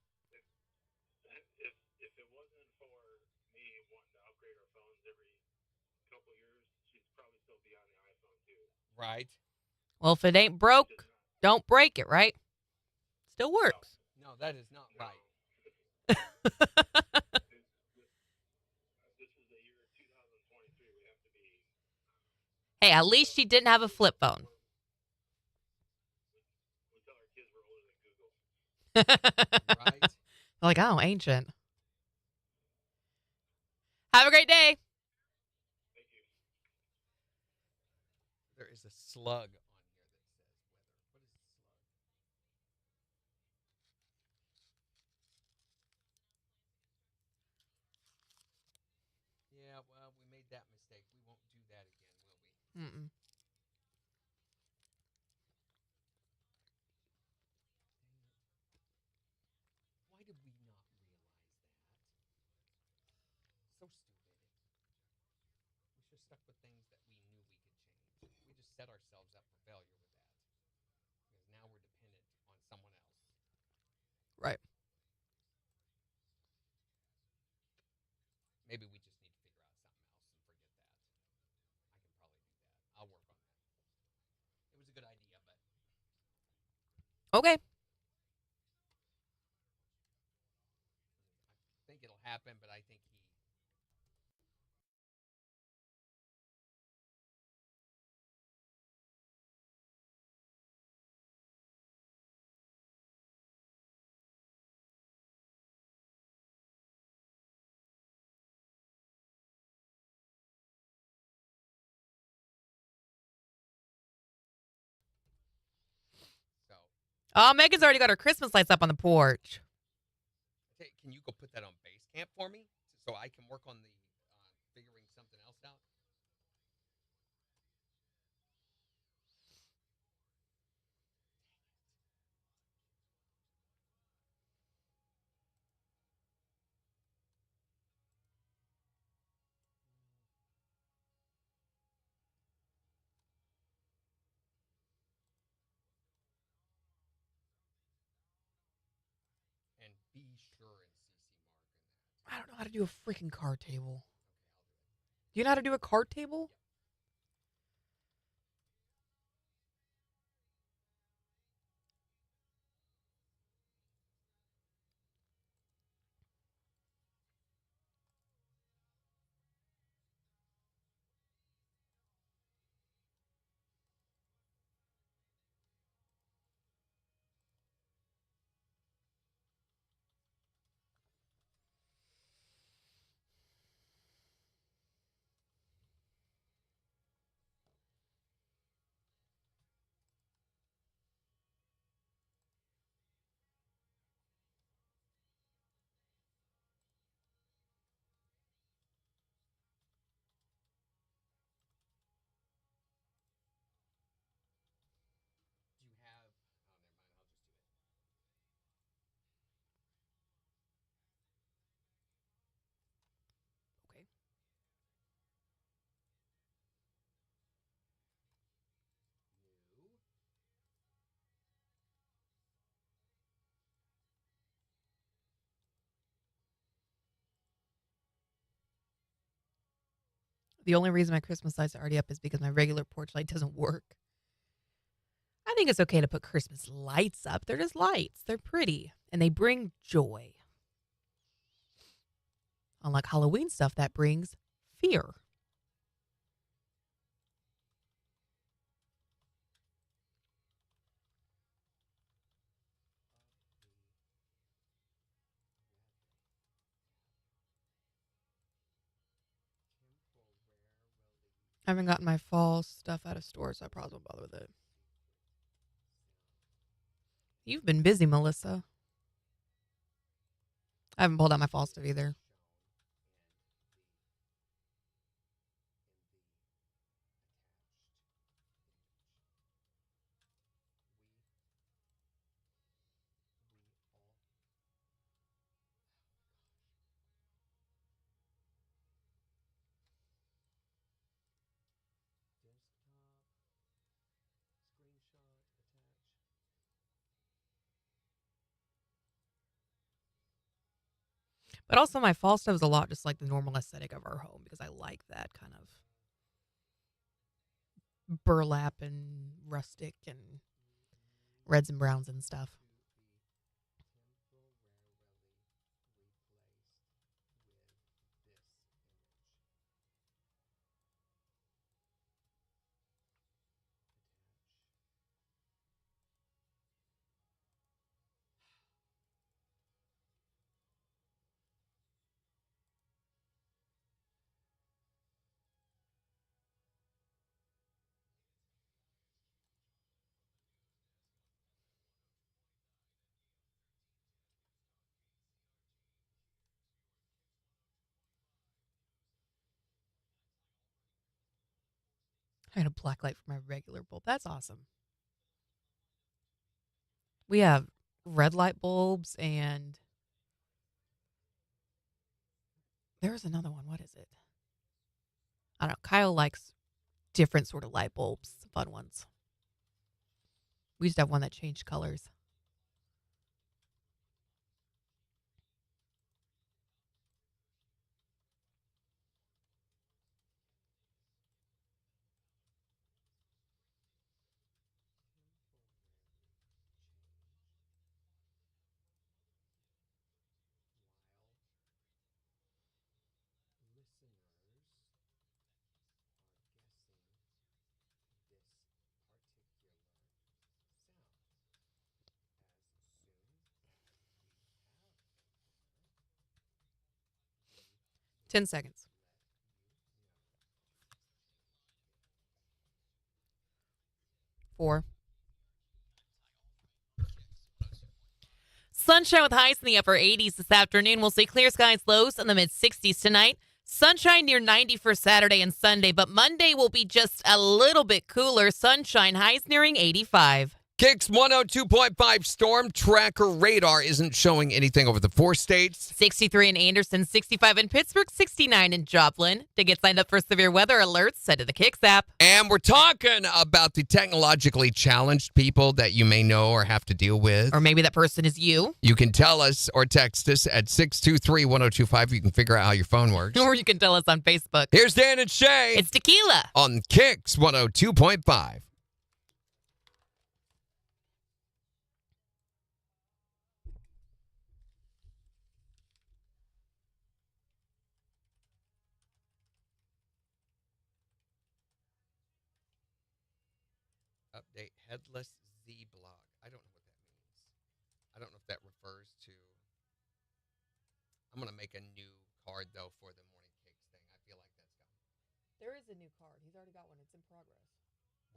If it wasn't for me wanting to upgrade our phones every couple years, she'd probably still be on the iPhone too. Right. Well, if it ain't broke, don't break it, right? Still works. No, that is not right. This is the year 2023. We have to be. Hey, at least she didn't have a flip phone. We tell our kids we're older than Google. Right. Like, oh, ancient. Have a great day. There is a slug on here that says weather. What is a slug? Yeah, well, we made that mistake. We won't do that again, will we? Mm-mm. Why did we not realize that? So stupid. We should have stuck with things that we knew we could change. We just set ourselves up for failure with that. Because now we're dependent on someone else. Right. Maybe we just need to figure out something else and forget that. I can probably do that. I'll work on that. It was a good idea. Okay. I think it'll happen, but I think he. So, Oh, Megan's already got her Christmas lights up on the porch. hey, can you go put that on base camp for me so I can work on the figuring something else out? And be sure and CC Mark in that. I don't know how to do a freaking card table. Do you know how to do a card table? Do you have? Oh, never mind. I'll just do it. Okay. New. The only reason my Christmas lights are already up is because my regular porch light doesn't work. I think it's okay to put Christmas lights up. They're just lights. They're pretty and they bring joy. Unlike Halloween stuff that brings fear. I haven't gotten my fall stuff out of stores, so I probably won't bother with it. You've been busy, Melissa. I haven't pulled out my fall stuff either. But also, my fall stuff is a lot just like the normal aesthetic of our home because I like that kind of burlap and rustic and reds and browns and stuff. I had a black light for my regular bulb. That's awesome. We have red light bulbs and there's another one. What is it? I don't know. Kyle likes different sort of light bulbs, fun ones. We used to have one that changed colors. 10 seconds. Four. Sunshine with highs in the upper 80s this afternoon. We'll see clear skies, lows in the mid 60s tonight. Sunshine near 90 for Saturday and Sunday, but Monday will be just a little bit cooler. Sunshine highs nearing 85. KIX 102.5 storm tracker radar isn't showing anything over the 4 states. 63 in Anderson, 65 in Pittsburgh, 69 in Joplin. To get signed up for severe weather alerts, head to the KIX app. And we're talking about the technologically challenged people that you may know or have to deal with. Or maybe that person is you. You can tell us or text us at 623-1025. You can figure out how your phone works. Or you can tell us on Facebook. Here's Dan and Shay It's tequila. on KIX 102.5. Update headless Z blog. I don't know what that means. I don't know if that refers to. I'm going to make a new card, though, for the morning cakes thing. I feel like that's gone. There is a new card. He's already got one. It's in progress.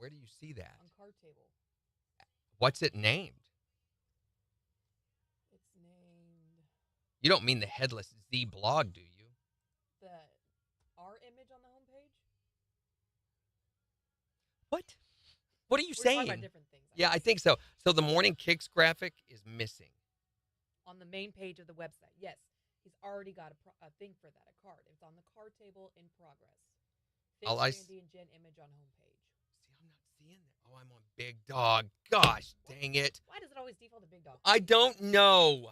Where do you see that? On card table. What's it named? It's named You don't mean the headless Z blog, do you? our image on the homepage. What? What are you We're talking saying? about different things. Yeah, I think so. So the morning kicks graphic is missing. On the main page of the website. Yes. He's already got a thing for that, a card. It's on the card table in progress. All I s- Randy and Jen image on homepage. See, I'm not seeing that. Oh, I'm on Big Dog. Gosh, dang it. Why does it always default to Big Dog? I don't know.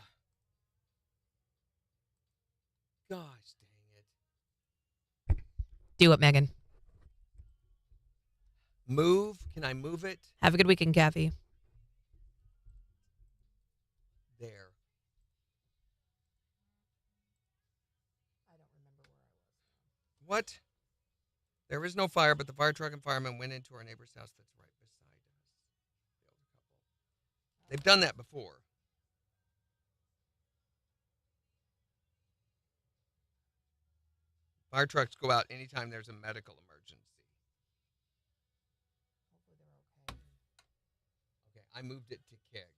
Gosh, dang it. Do it, Megan. Move? Can I move it? Have a good weekend, Kathy. There. I don't remember where I was. What? There is no fire, but the fire truck and firemen went into our neighbor's house that's right beside us. The older couple. They've done that before. Fire trucks go out anytime there's a medical emergency. Hopefully they're okay. Okay, I moved it to KIX.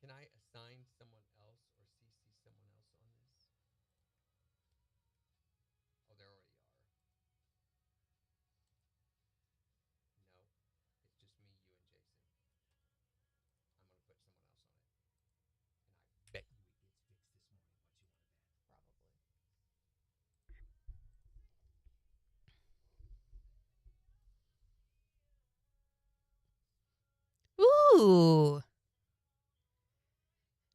Can I assign someone else or CC someone else on this? Oh, there already are. No, it's just me, you, and Jason. I'm going to put someone else on it. And I bet you it gets fixed this morning. What you want to bet? Probably. Ooh.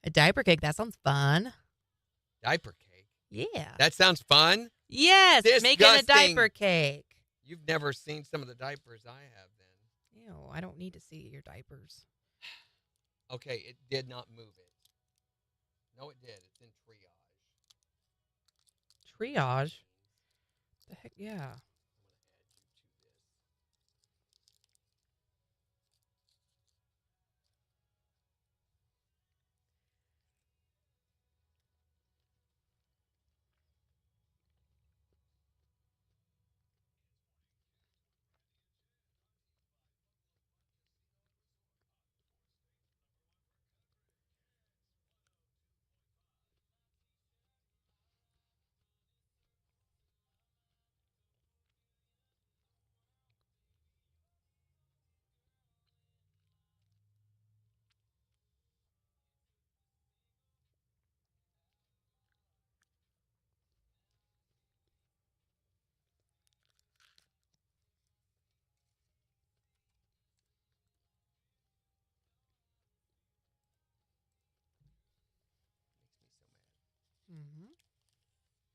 A diaper cake. That sounds fun. Diaper cake. Yeah. That sounds fun. Yes. Making a Disgusting. diaper cake. You've never seen some of the diapers I have then. Ew, I don't need to see your diapers. Okay, it did not move it. No, it did. It's in triage. Triage? The heck, yeah. I'm going to add you to this. Makes me so mad. Mm-hmm.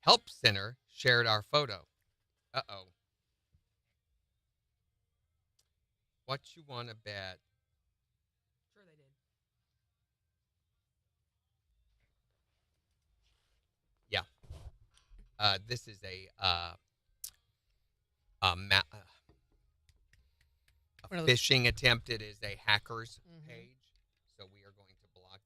Help Center shared our photo. Uh-oh. What you want to bet? Sure they did. This is a One of those- phishing attempt. It is a hacker's Mhm. page, so we are going to block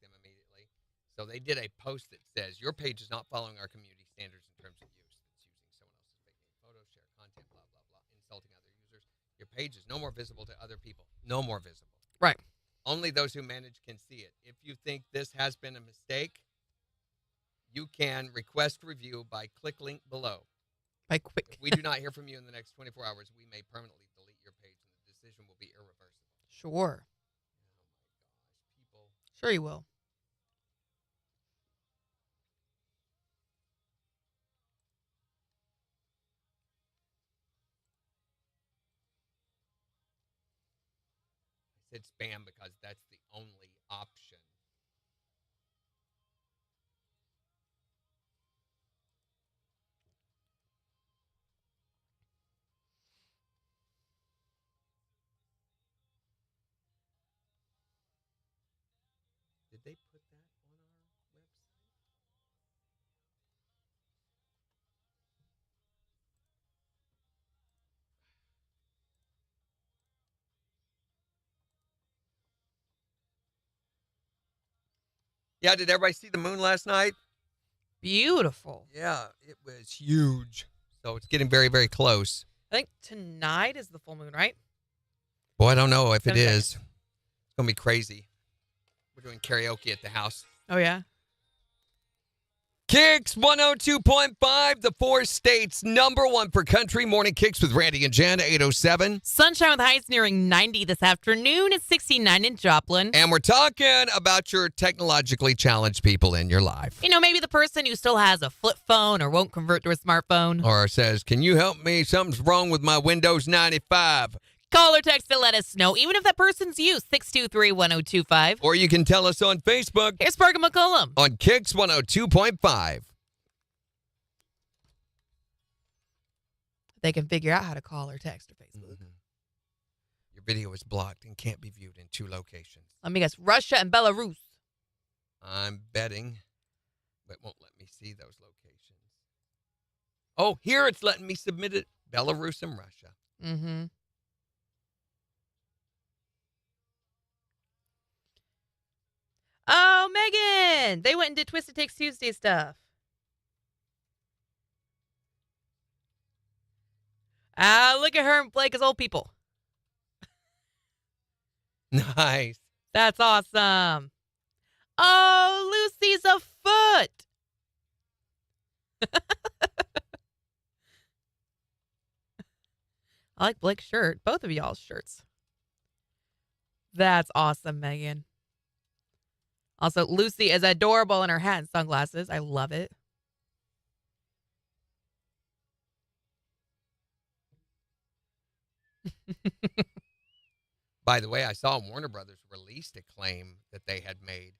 So they did a post that says, your page is not following our community standards in terms of use. It's using someone else's fake name, photos, share content, blah, blah, blah, insulting other users. Your page is no more visible to other people. No more visible. Right. Only those who manage can see it. If you think this has been a mistake, you can request review by click link below. By quick. If we do not hear from you in the next 24 hours, we may permanently delete your page, and the decision will be irreversible. Sure. Oh my gosh, people. Sure you will. I said spam because that's the only option. Did they put that on our website? Yeah, did everybody see the moon last night? Beautiful. Yeah, it was huge. So it's getting very, very close. I think tonight is the full moon, right? Boy, I don't know if it 7 is. It's going to be crazy. We're doing karaoke at the house. Oh, yeah. KIX 102.5, the 4 states #1 for country. Morning KIX with Randy and Jen, 807. Sunshine with highs nearing 90 this afternoon. It's 69 in Joplin. And we're talking about your technologically challenged people in your life. You know, maybe the person who still has a flip phone or won't convert to a smartphone. Or says, can you help me? Something's wrong with my Windows 95. Call or text to let us know, even if that person's you, 623-1025. Or you can tell us on Facebook Here's Berg and McCollum. on KIX 102.5. They can figure out how to call or text or Facebook. Your video is blocked and can't be viewed in 2 locations. Let me guess, Russia and Belarus. I'm betting, but it won't let me see those locations. Oh, here it's letting me submit it. Belarus and Russia. Mm-hmm. Oh, Megan! They went and did Twisted Takes Tuesday stuff. Look at her and Blake as old people. Nice. That's awesome. Oh, Lucy's a foot. I like Blake's shirt. Both of y'all's shirts. That's awesome, Megan. Also, Lucy is adorable in her hat and sunglasses. I love it. By the way, I saw Warner Brothers released a claim that they had made.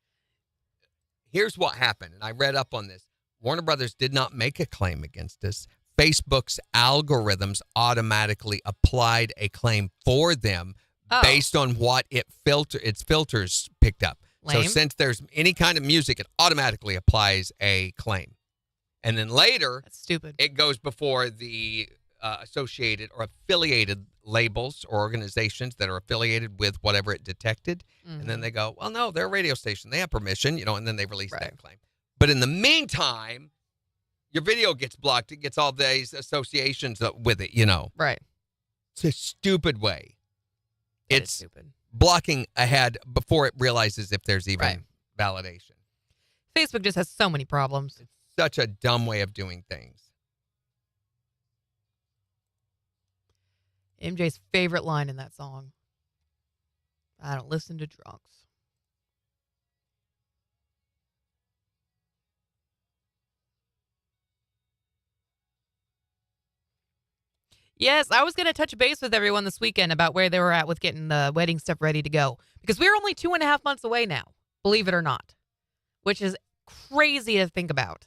Here's what happened, and I read up on this. Warner Brothers did not make a claim against us. Facebook's algorithms automatically applied a claim for them based on what its filters picked up. Lame. So since there's any kind of music, it automatically applies a claim. And then later, That's stupid. it goes before the associated or affiliated labels or organizations that are affiliated with whatever it detected. Mm-hmm. And then they go, well, no, they're a radio station. They have permission, and then they release Right. that claim. But in the meantime, your video gets blocked. It gets all these associations with it, Right. It's a stupid way. That is It's stupid. blocking ahead before it realizes if there's even Right. validation. Facebook just has so many problems. It's such a dumb way of doing things. MJ's favorite line in that song. I don't listen to drunks. Yes, I was going to touch base with everyone this weekend about where they were at with getting the wedding stuff ready to go. Because we're only 2.5 months away now, believe it or not. Which is crazy to think about.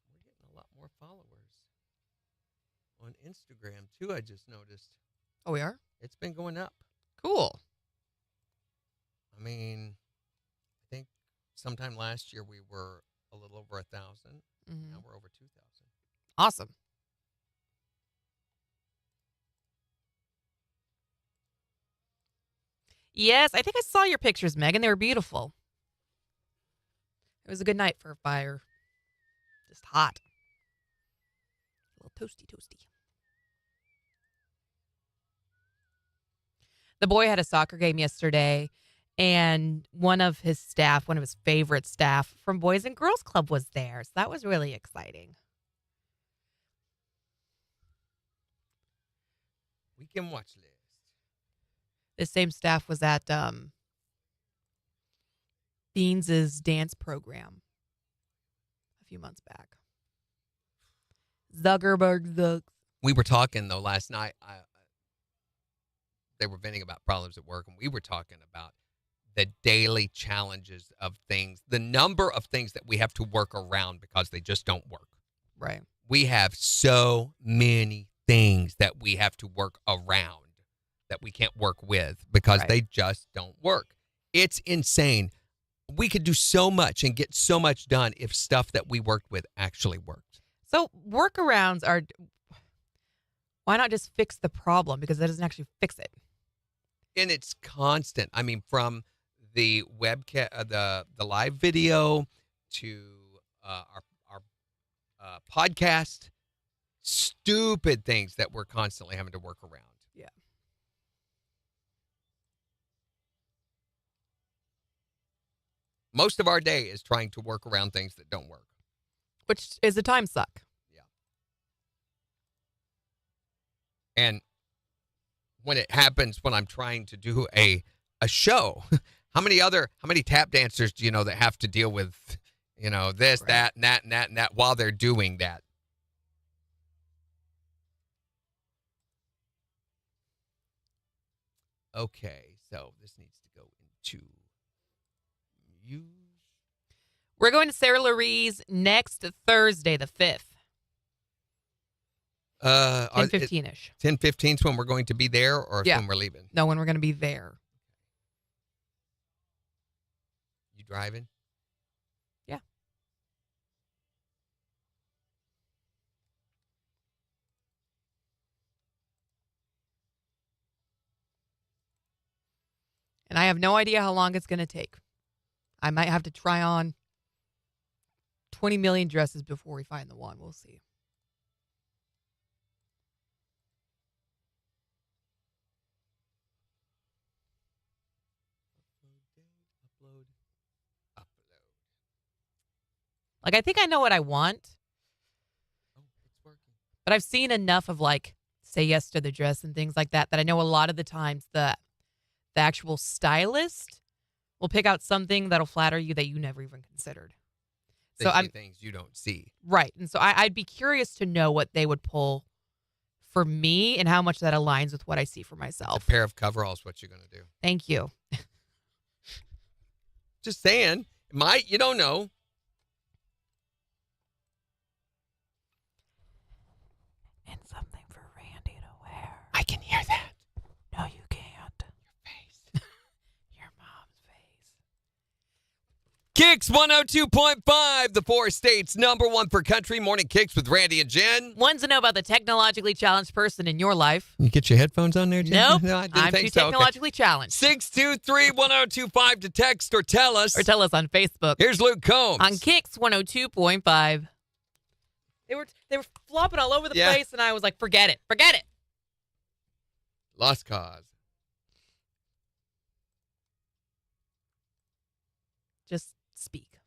We're getting a lot more followers on Instagram, too, I just noticed. Oh, we are? It's been going up. Cool. I mean, I think sometime last year we were a little over 1,000. Mm-hmm. Now we're over 2,000. Awesome. Yes, I think I saw your pictures, Megan. They were beautiful. It was a good night for a fire. Just hot. A little toasty, toasty. The boy had a soccer game yesterday, and one of his favorite staff from Boys and Girls Club was there. So that was really exciting. Weekend watch list. The same staff was at Beans' dance program a few months back. Zuckerberg. We were talking, though, last night. They were venting about problems at work, and we were talking about the daily challenges of things, the number of things that we have to work around because they just don't work. Right. We have so many things that we have to work around that we can't work with because they just don't work. It's insane. We could do so much and get so much done if stuff that we worked with actually worked. So workarounds are, why not just fix the problem? Because that doesn't actually fix it. And it's constant. I mean, from the webcast, the live video to our podcast, stupid things that we're constantly having to work around. Yeah. Most of our day is trying to work around things that don't work. Which is a time suck. Yeah. And when it happens when I'm trying to do a show, how many tap dancers do you know that have to deal with, this, that, and that, and that, and that while they're doing that? Okay, so this needs to go into news. We're going to Sarah Lurie's next Thursday, the 5th. 10:15-ish. 10:15 is when we're going to be there, or when we're leaving? No, when we're going to be there. You driving? Yeah. And I have no idea how long it's going to take. I might have to try on 20 million dresses before we find the one. We'll see. Upload. Like, I think I know what I want. Oh, it's working. But I've seen enough of, like, say yes to the dress and things like that I know a lot of the times the actual stylist will pick out something that'll flatter you that you never even considered. They so see I'm things you don't see. Right. And so I'd be curious to know what they would pull for me and how much that aligns with what I see for myself. A pair of coveralls, what you're going to do. Thank you. Just saying. You don't know. And something for Randy to wear. I can hear that. No, you can't. Your face. Your mom's face. KIX 102.5, the four states #1 for country. Morning KIX with Randy and Jen. Ones to know about the technologically challenged person in your life. You get your headphones on there, Jen? Nope. No, I didn't I'm think too so. Okay. technologically challenged. 623-1025 to text or tell us. Or tell us on Facebook. Here's Luke Combs. On KIX 102.5. They were flopping all over the place, and I was like, forget it. Forget it. Lost cause. Just speak.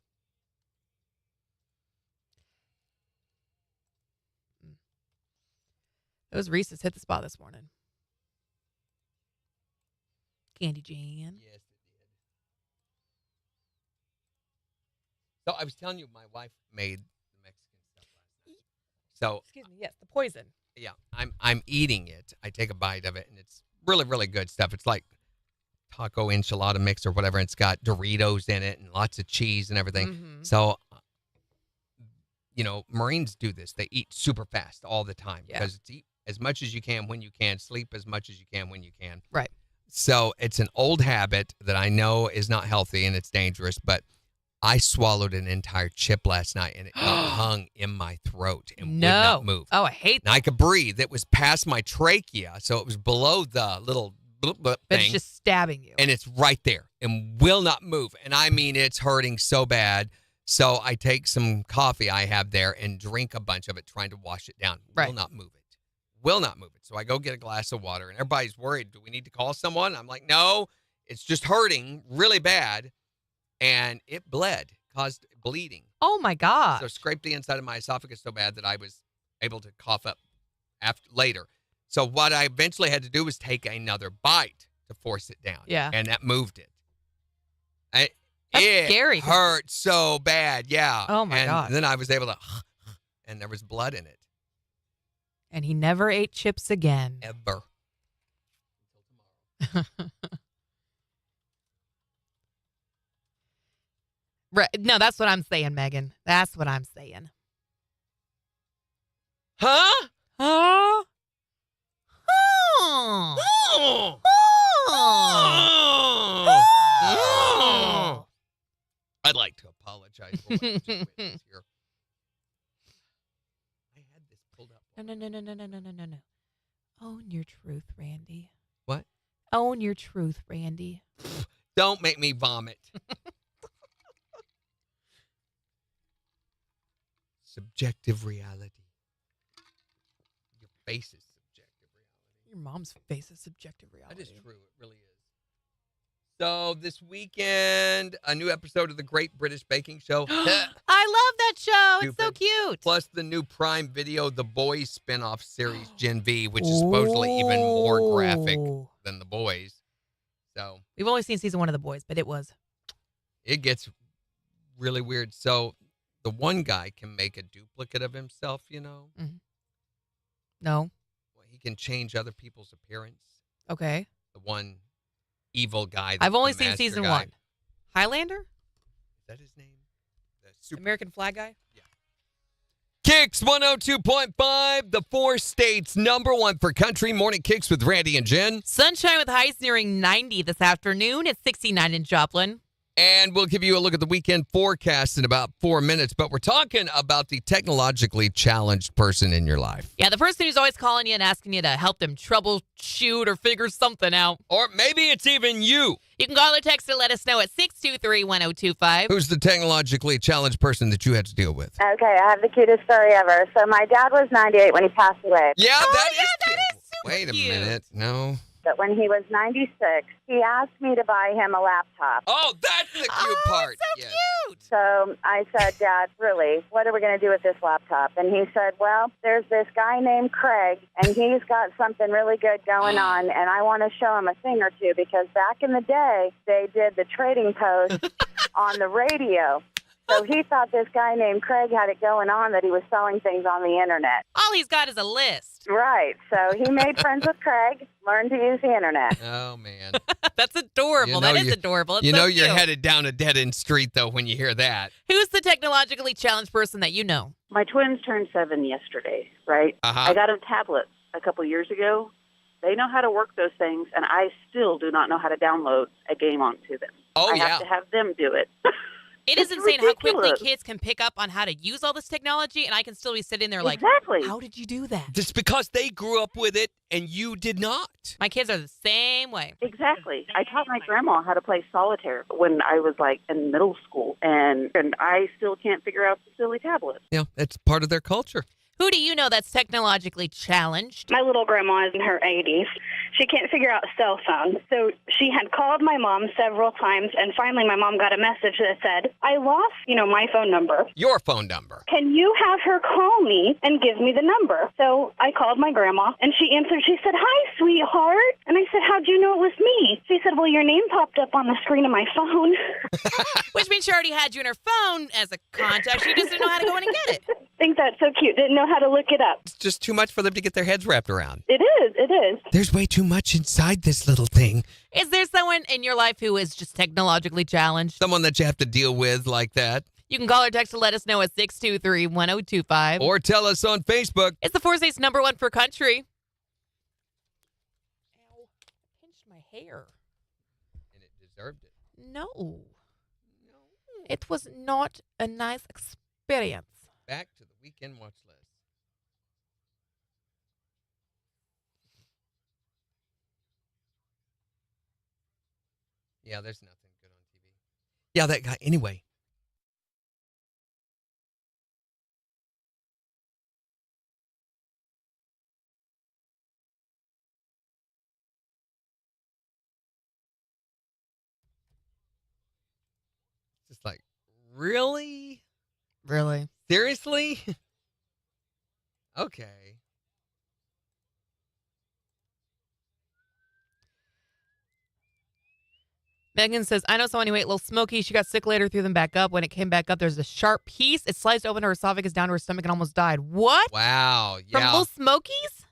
Those Reese's hit the spot this morning. Candy Jan. Yes, it did. So I was telling you, my wife made the Mexican stuff last night. So Excuse me. Yes, the poison. yeah, I'm eating it. I take a bite of it, and it's really, really good stuff. It's like taco enchilada mix or whatever. And it's got Doritos in it and lots of cheese and everything. Mhm. So, Marines do this. They eat super fast all the time because it's eat as much as you can when you can, sleep as much as you can when you can. Right. So it's an old habit that I know is not healthy and it's dangerous, but I swallowed an entire chip last night and it hung in my throat and would not move. Oh, I hate And I could breathe. It was past my trachea, so it was below the little blip But thing. it's just stabbing you. And it's right there and will not move. And I mean, it's hurting so bad. So I take some coffee I have there and drink a bunch of it, trying to wash it down. Right. Will not move it. Will not move it. So I go get a glass of water, and everybody's worried. Do we need to call someone? I'm like, no, it's just hurting really bad. And it bled, caused bleeding. Oh, my God. So scraped the inside of my esophagus so bad that I was able to cough up later. So what I eventually had to do was take another bite to force it down. Yeah. And that moved it. That's it scary. hurt so bad. Yeah. Oh, my and God. then I was able to, and there was blood in it. And he never ate chips again. Ever. Right. No, that's what I'm saying, Megan. That's what I'm saying. Huh? Huh? I'd like to apologize for what I just witnessed here. I had this pulled up. No. Own your truth, Randy. What? Own your truth, Randy. Don't make me vomit. Subjective reality. Your face is subjective reality. Your mom's face is subjective reality. That is true. It really is. So this weekend, a new episode of the Great British Baking Show. I love that show. It's so Stupid. cute. Plus the new Prime Video, The Boys spinoff series, Gen V, which is supposedly even more graphic Ooh. than The Boys. So We've only seen season 1 of The Boys, but it was. it gets really weird. So the one guy can make a duplicate of himself, you know? No. Well, he can change other people's appearance. Okay. The one evil guy. I've that's only the seen master season guy. 1. Highlander? Is that his name? The super American flag guy? KIX 102.5, the 4 states #1 for country. Morning KIX with Randy and Jen. Sunshine with highs nearing 90 this afternoon. It's 69 in Joplin. And we'll give you a look at the weekend forecast in about 4 minutes. But we're talking about the technologically challenged person in your life. Yeah, the person who's always calling you and asking you to help them troubleshoot or figure something out. Or maybe it's even you. You can call or text to let us know at 623-1025. Who's the technologically challenged person that you had to deal with? Okay, I have the cutest story ever. So my dad was 98 when he passed away. Yeah, that is that cute. is super Wait a cute. minute. No. But when he was 96, he asked me to buy him a laptop. Oh, that's the cute part. So Yes. cute. So I said, Dad, really, what are we going to do with this laptop? And he said, well, there's this guy named Craig, and he's got something really good going on, and I want to show him a thing or two because back in the day, they did the trading post on the radio. So he thought this guy named Craig had it going on that he was selling things on the internet. All he's got is a list. Right. So he made friends with Craig, learned to use the internet. Oh, man. That's adorable. You know That is you- adorable. It's You so know you're cute. headed down a dead-end street, though, when you hear that. Who's the technologically challenged person that you know? My twins turned 7 yesterday, right? Uh-huh. I got them tablets a couple years ago. They know how to work those things, and I still do not know how to download a game onto them. Oh, I yeah. have to have them do it. It is It's insane how quickly ridiculous. kids can pick up on how to use all this technology, and I can still be sitting there like, Exactly. how did you do that? Just because they grew up with it and you did not. My kids are the same way. Exactly. I taught my grandma how to play solitaire when I was like in middle school, and I still can't figure out the silly tablet. Yeah, it's part of their culture. Who do you know that's technologically challenged? My little grandma is in her 80s. She can't figure out a cell phone. So she had called my mom several times, and finally my mom got a message that said, I lost, my phone number. Your phone number. Can you have her call me and give me the number? So I called my grandma, and she answered. She said, hi, sweetheart. And I said, how'd you know it was me? She said, well, your name popped up on the screen of my phone. Which means she already had you in her phone as a contact. She just didn't know how to go in and get it. I think that's so cute. Didn't know how to look it up. It's just too much for them to get their heads wrapped around. It is. It is. There's way too much inside this little thing. Is there someone in your life who is just technologically challenged? Someone that you have to deal with like that. You can call or text to let us know at 623-1025. Or tell us on Facebook. It's the 4 states #1 for country. Ow, I pinched my hair. And it deserved it. No. It was not a nice experience. Back to the weekend watch list. Yeah, there's nothing good on TV. Yeah, that guy. Anyway, Really? Really? Seriously? Okay. Megan says, I know someone who ate Little Smoky. She got sick later, threw them back up. When it came back up, there's a sharp piece. It sliced open her esophagus down to her stomach and almost died. What? Wow. From Yeah. Little Smokies?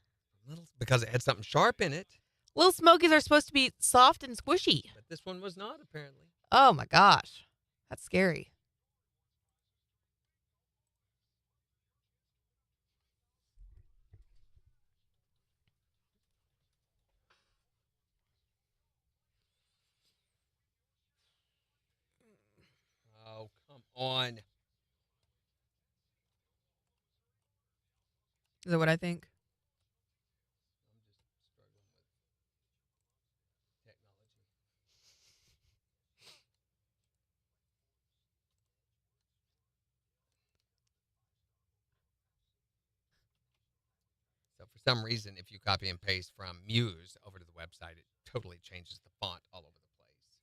Because it had something sharp in it. Little Smokies are supposed to be soft and squishy. But this one was not, apparently. Oh my gosh. That's scary. Oh, come on. Is that what I think? I'm just struggling with technology. So for some reason, if you copy and paste from Muse over to the website, it totally changes the font all over the place. So,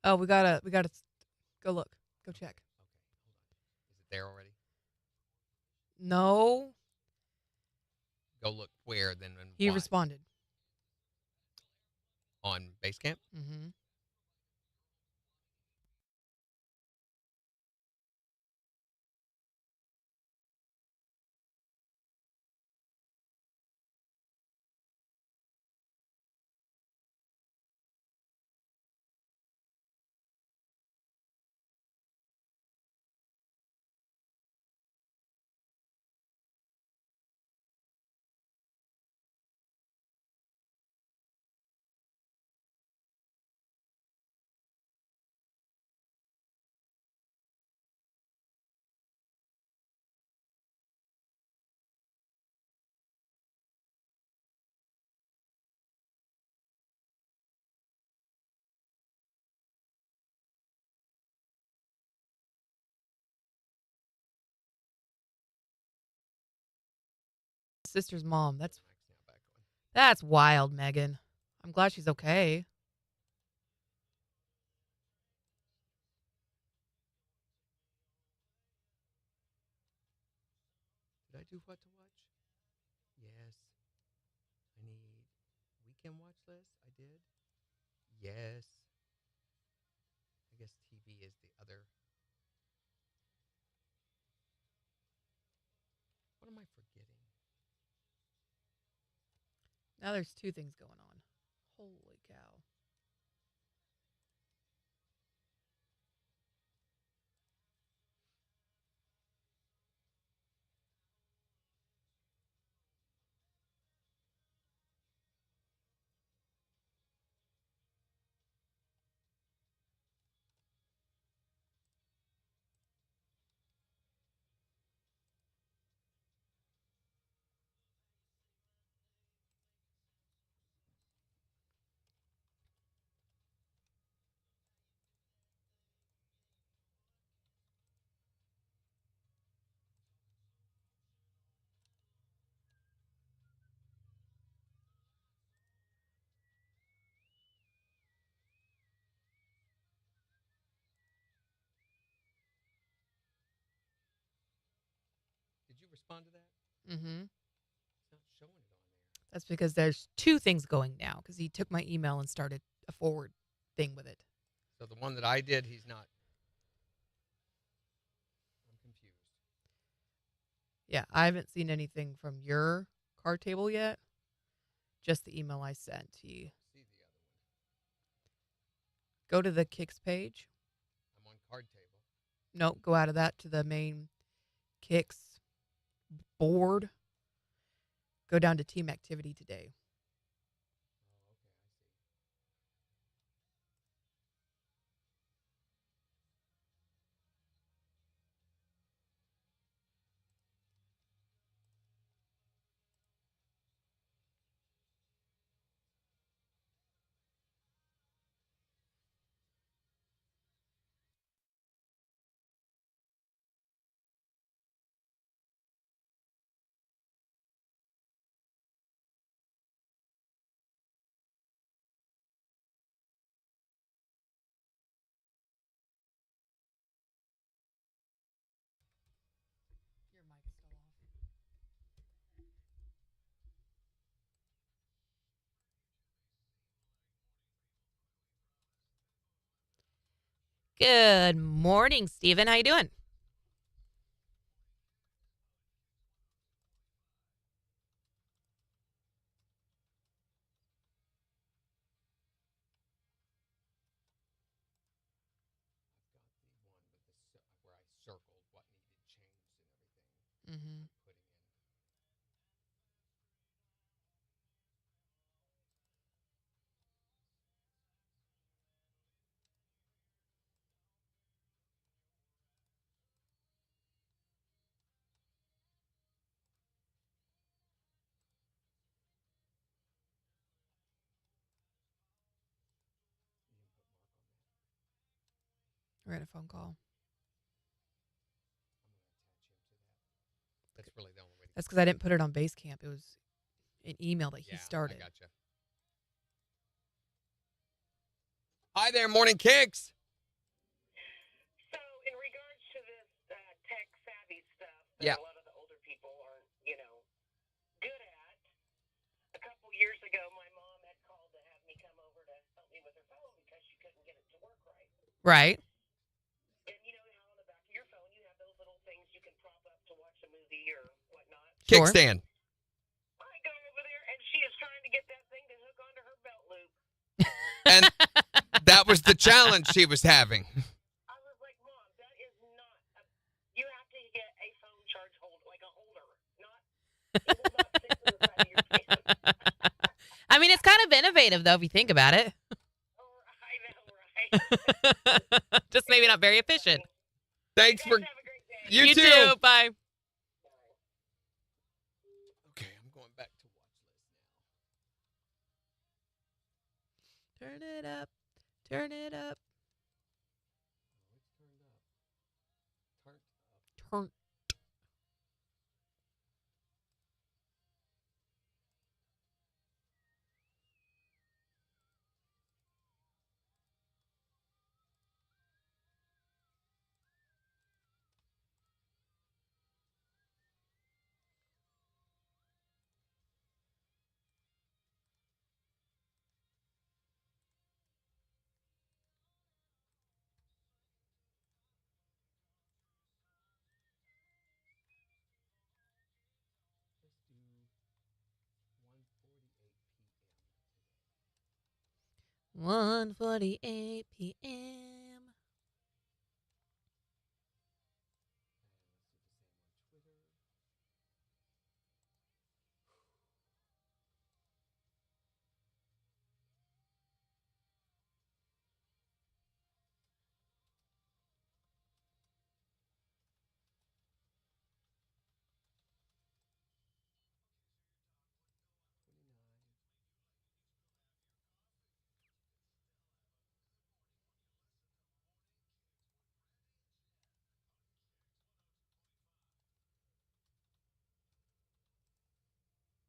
Oh, we gotta go look. Go check. okay, hold on. Is it there already? No. Go look where, then and He why? responded. On Basecamp? Mm-hmm. Sister's mom. That's wild, Megan. I'm glad she's okay. Did I do what to watch? Yes. I need weekend watch list. I did. Yes. I guess TV is the other. What am I forgetting? Now there's two things going on. Holy cow. Did you respond to that? Mm-hmm. It's not showing it on there. That's because there's two things going now because he took my email and started a forward thing with it. So the one that I did, he's not. I'm confused. Yeah, I haven't seen anything from your card table yet. Just the email I sent. He See the other one. go to the KIX page. I'm on card table. No, go out of that to the main KIX board. Go down to team activity today. Good morning, Steven. How you doing? Where I circled what needed changed and everything. Mm-hmm. Putting in. We're at a phone call. That's really the only way to That's because I didn't put it on Basecamp. It was an email that he started. I gotcha. Hi there, Morning Kicks. So, in regards to this tech savvy stuff that Yeah. a lot of the older people aren't, good at, a couple years ago, my mom had called to have me come over to help me with her phone because she couldn't get it to work right. Right. And you know how on the back of your phone you have those little things you can prop up to watch a movie or whatnot? Sure. Kickstand. I go over there and she is trying to get that thing to hook onto her belt loop. And that was the challenge she was having. I was like, Mom, that is not you have to get a phone charge holder, like a holder, not it will not fit to the side of your pants. I mean, it's kind of innovative, though, if you think about it. I know, right? Just maybe not very efficient. Thanks for Have a great day. you too. Bye. Okay, I'm going back to watch list now. Turn it up. Turn it up. It's turned up. Turned up. Turn. Let's do 1:48 p.m.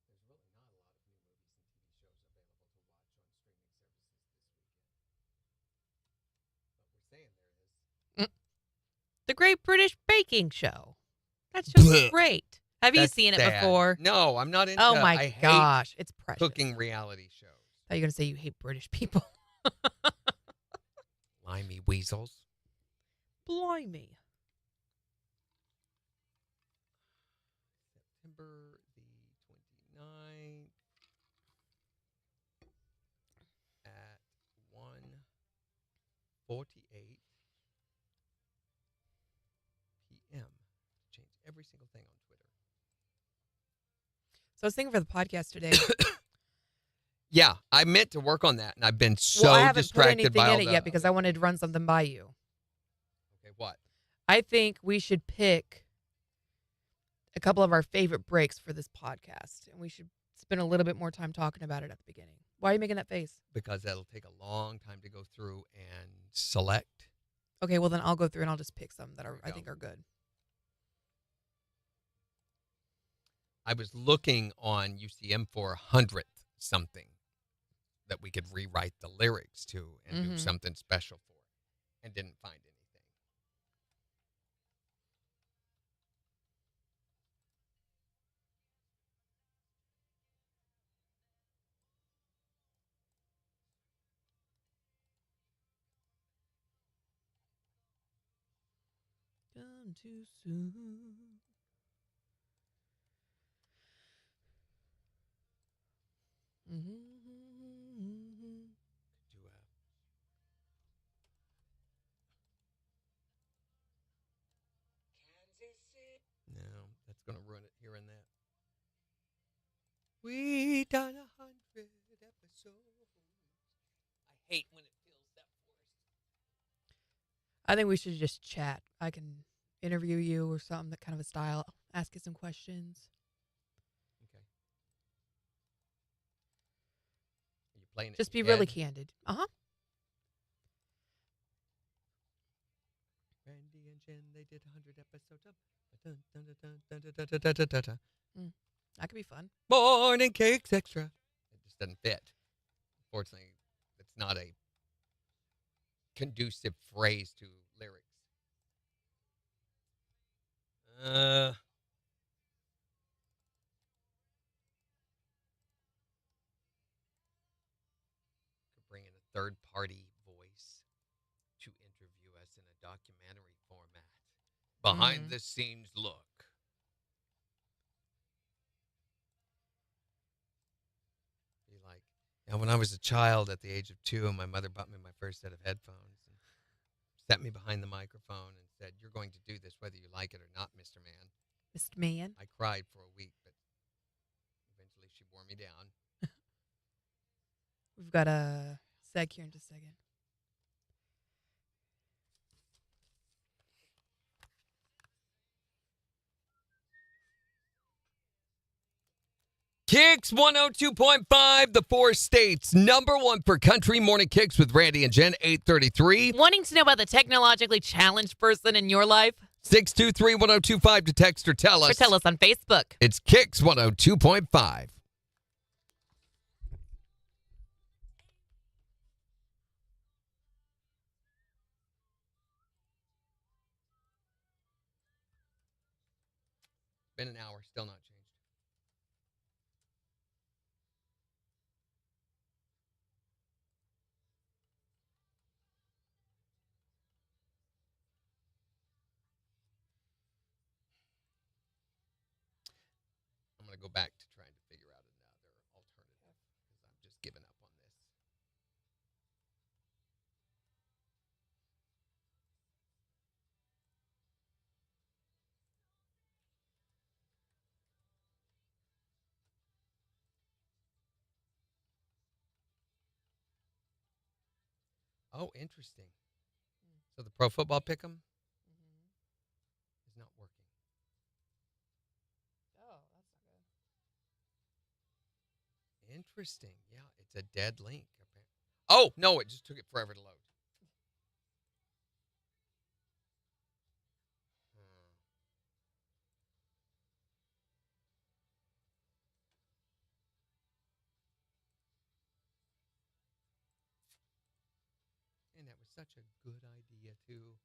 There's really not a lot of new movies and TV shows available to watch on streaming services this weekend. But we're saying there is. The Great British Baking Show. That's just Blech. great. Have you That's seen it sad. before? No, I'm not into Oh my I hate gosh, it's precious. cooking reality shows. I thought you were gonna say you hate British people. Limey weasels. Blimey. September the 29th at 1:48 p.m. Change every single thing on Twitter. So I was thinking for the podcast today. Yeah, I meant to work on that, and I've been so well, I haven't put distracted anything by all in it the yet because I wanted to run something by you. Okay, what? I think we should pick a couple of our favorite breaks for this podcast, and we should spend a little bit more time talking about it at the beginning. Why are you making that face? Because that'll take a long time to go through and select. Okay, well then I'll go through and I'll just pick some that are I go. think are good. I was looking on UCM for 100th something that we could rewrite the lyrics to and do Mhm. something special for, and didn't find anything. around too soon. No, that's going to ruin it here and that. We done 100 episodes. I hate when it feels that forced. I think we should just chat. I can interview you or something, that kind of a style. Ask you some questions. Okay. Are you playing it? Just be in really bed? candid. Uh-huh. Randy and Jen, they did 100 episodes of. Dun, dun, dun, dun, dun, dun, dun, dun, dun, dun, dun. That could be fun. Morning cakes extra. It just doesn't fit. Unfortunately, it's not a conducive phrase to lyrics. Could bring in a third-party voice to interview us in a documentary format. Behind the scenes look. Be like, when I was a child at the age of 2, my mother bought me my first set of headphones and set me behind the microphone and said, "You're going to do this whether you like it or not, Mr. Man." Mr. Man. I cried for a week, but eventually she wore me down. We've got a seg here in just a second. KIX 102.5, the 4 states. Number 1 for country morning KIX with Randy and Jen, 833. Wanting to know about the technologically challenged person in your life? 623-1025 to text or tell us. Or tell us on Facebook. It's KIX 102.5. Been an hour, still not changed. I'm going to go back to trying to figure out another alternative because I'm just giving up on this. Oh, interesting. So the pro football pick'em is not working. Oh, that's not good. Interesting. Yeah, it's a dead link. Oh, no, it just took it forever to load. And that was such a good idea, too.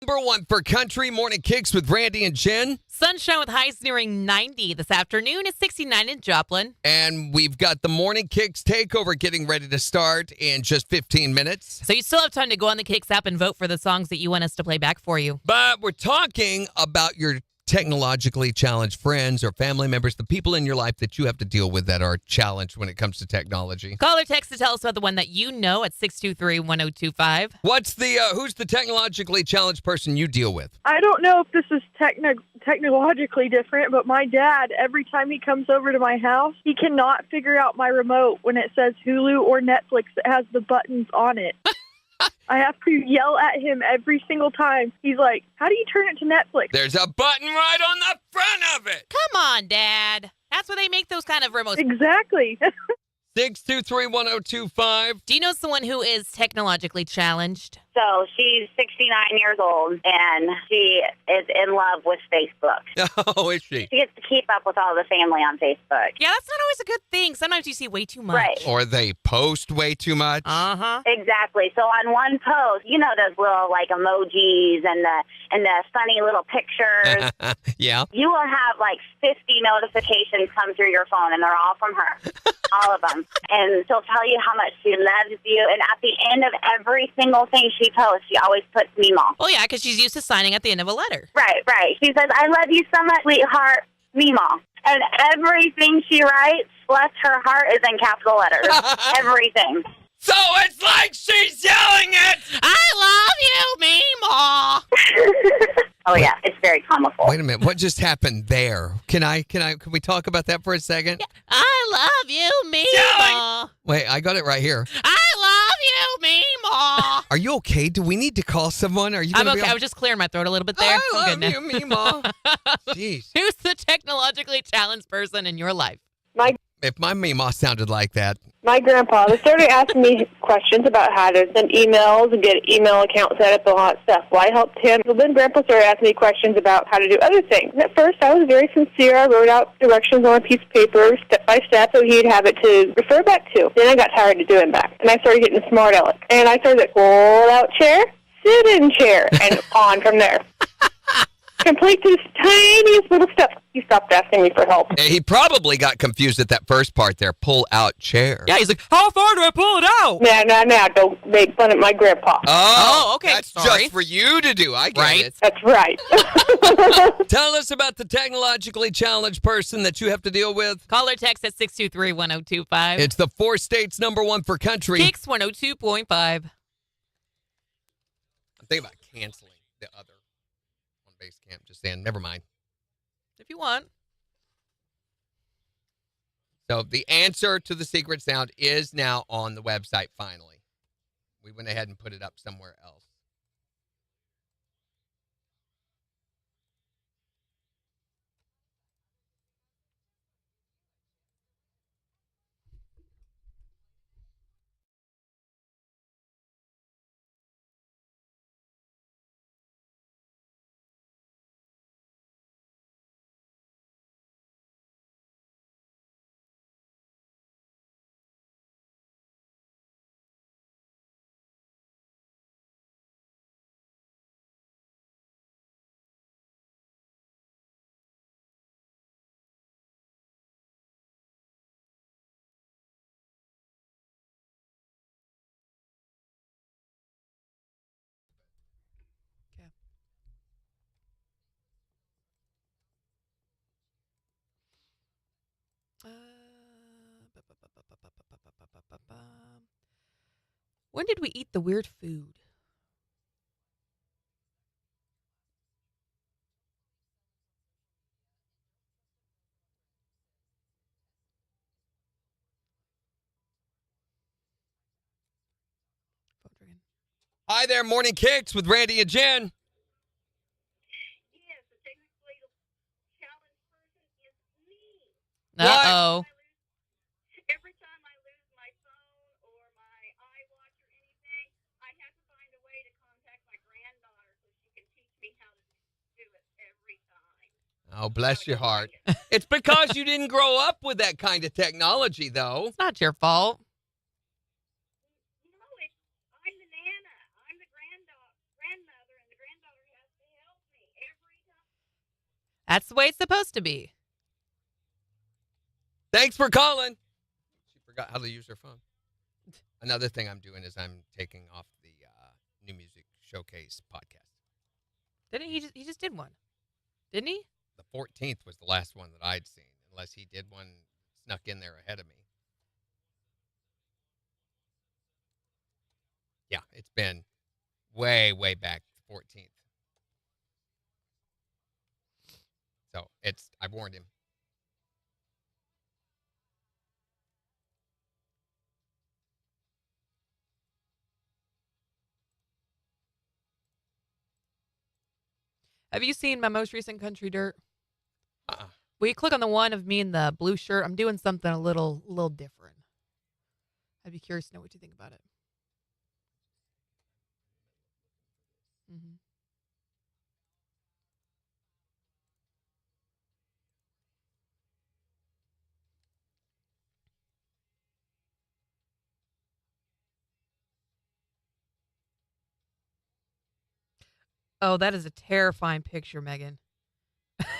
Number 1 for country morning kicks with Randy and Jen. Sunshine with highs nearing 90 this afternoon. It's 69 in Joplin. And we've got the morning kicks takeover getting ready to start in just 15 minutes. So you still have time to go on the KIX app and vote for the songs that you want us to play back for you. But we're talking about your technologically challenged friends or family members, the people in your life that you have to deal with that are challenged when it comes to technology. Call or text to tell us about the one that you know at 623-1025. What's the who's the technologically challenged person you deal with? I don't know if this is technologically different, but my dad, every time he comes over to my house, he cannot figure out my remote when it says Hulu or Netflix that has the buttons on it. I have to yell at him every single time. He's like, how do you turn it to Netflix? There's a button right on the front of it. Come on, Dad. That's where they make those kind of remotes. Exactly. 623-1025. Do you know someone who is technologically challenged? So she's 69 years old, and she is in love with Facebook. Oh, is she? She gets to keep up with all the family on Facebook. Yeah, that's not always a good thing. Sometimes you see way too much. Right. Or they post way too much. Uh-huh. Exactly. So on one post, you know those little like emojis and the funny little pictures. Yeah. You will have like 50 notifications come through your phone, and they're all from her. All of them. And she'll tell you how much she loves you. And at the end of every single thing she posts, she always puts Meemaw. Oh, yeah, because she's used to signing at the end of a letter. Right, right. She says, I love you so much, sweetheart, Meemaw. And everything she writes, bless her heart, is in capital letters. Everything. So it's like she's yelling it. I love you, Meemaw. Oh, yeah, it's very comical. Wait a minute. What just happened there? Can we talk about that for a second? Yeah. I love you, Meemaw. Wait, I got it right here. I love you, Meemaw. Are you okay? Do we need to call someone? Are you I'm gonna okay. be I was just clearing my throat a little bit there. I I'm love good you, now. Meemaw. Jeez. Who's the technologically challenged person in your life? If my Meemaw sounded like that. My grandpa, they started asking me questions about how to send emails and get email accounts set up and all that stuff. Well, I helped him. So then Grandpa started asking me questions about how to do other things. And at first, I was very sincere. I wrote out directions on a piece of paper, step by step, so he'd have it to refer back to. Then I got tired of doing that. And I started getting smart aleck. And I started pull out chair, sit in chair, and on from there. Complete this tiniest little step. He stopped asking me for help. He probably got confused at that first part there. Pull out chair. Yeah, he's like, how far do I pull it out? Now, don't make fun of my grandpa. Oh, okay. That's Sorry. just for you to do. I get Right. it. That's right. Tell us about the technologically challenged person that you have to deal with. Call or text at 623-1025. It's the 4 states #1 for country. KIX 102.5. I'm thinking about canceling the other on base camp. Just saying, never mind. If you want. So the answer to the secret sound is now on the website finally. We went ahead and put it up somewhere else. When did we eat the weird food? Hi there, Morning Kicks with Randy and Jen. Yes, the technically challenged person is me. Uh-oh. Every time I lose my phone or my iWatch or anything, I have to find a way to contact my granddaughter so she can teach me how to do it every time. Oh, bless your heart. It's because you didn't grow up with that kind of technology, though. It's not your fault. No, I'm the nana. I'm the grandmother, and the granddaughter That's the way it's supposed to be. Thanks for calling. She forgot how to use her phone. Another thing I'm doing is I'm taking off the New Music Showcase podcast. Didn't he just did one? Didn't he? The 14th was the last one that I'd seen, unless he did one snuck in there ahead of me. Yeah, it's been way, way back the 14th. So I warned him. Have you seen my most recent Country Dirt? Uh-uh. Will you click on the one of me in the blue shirt? I'm doing something a little different. I'd be curious to know what you think about it. Mm-hmm. Oh, that is a terrifying picture, Megan. I thought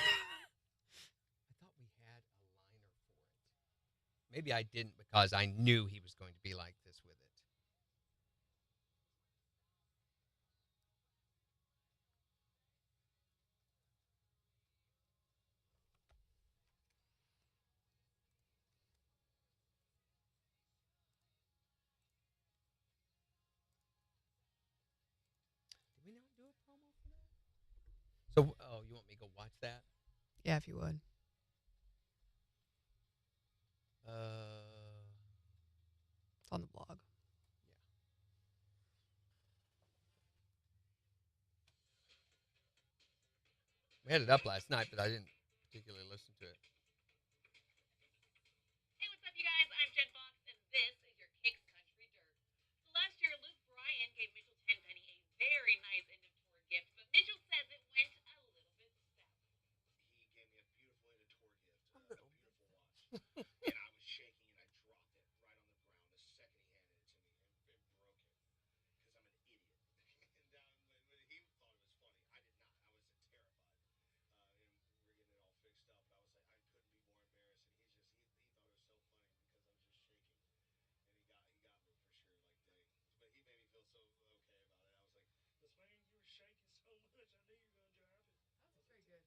we had a liner for it. Maybe I didn't because I knew he was going to be like this with it. Did we not do a promo for that? So, you want me to go watch that? Yeah, if you would. It's on the blog. We had it up last night, but I didn't particularly listen to it. Hey, what's up, you guys? I'm Jen Fox, and this is your KIX Country Dirt. So last year, Luke Bryan gave Mitchell Tenpenny a very nice end-of-tour gift, but Mitchell says it went a little bit south. He gave me a beautiful end-of-tour gift, a beautiful watch, and I was shaking, and I dropped it right on the ground the second he handed it to me, and broke it, because I'm an idiot. And when he thought it was funny, I did not. I was terrified. And we're getting it all fixed up, but I was like, I couldn't be more embarrassed. And he thought it was so funny because I was just shaking, and he got me for sure. Like, dang. But he made me feel so okay about it. I was like, this man, you were shaking so much. I knew you were gonna drop it. That's very good.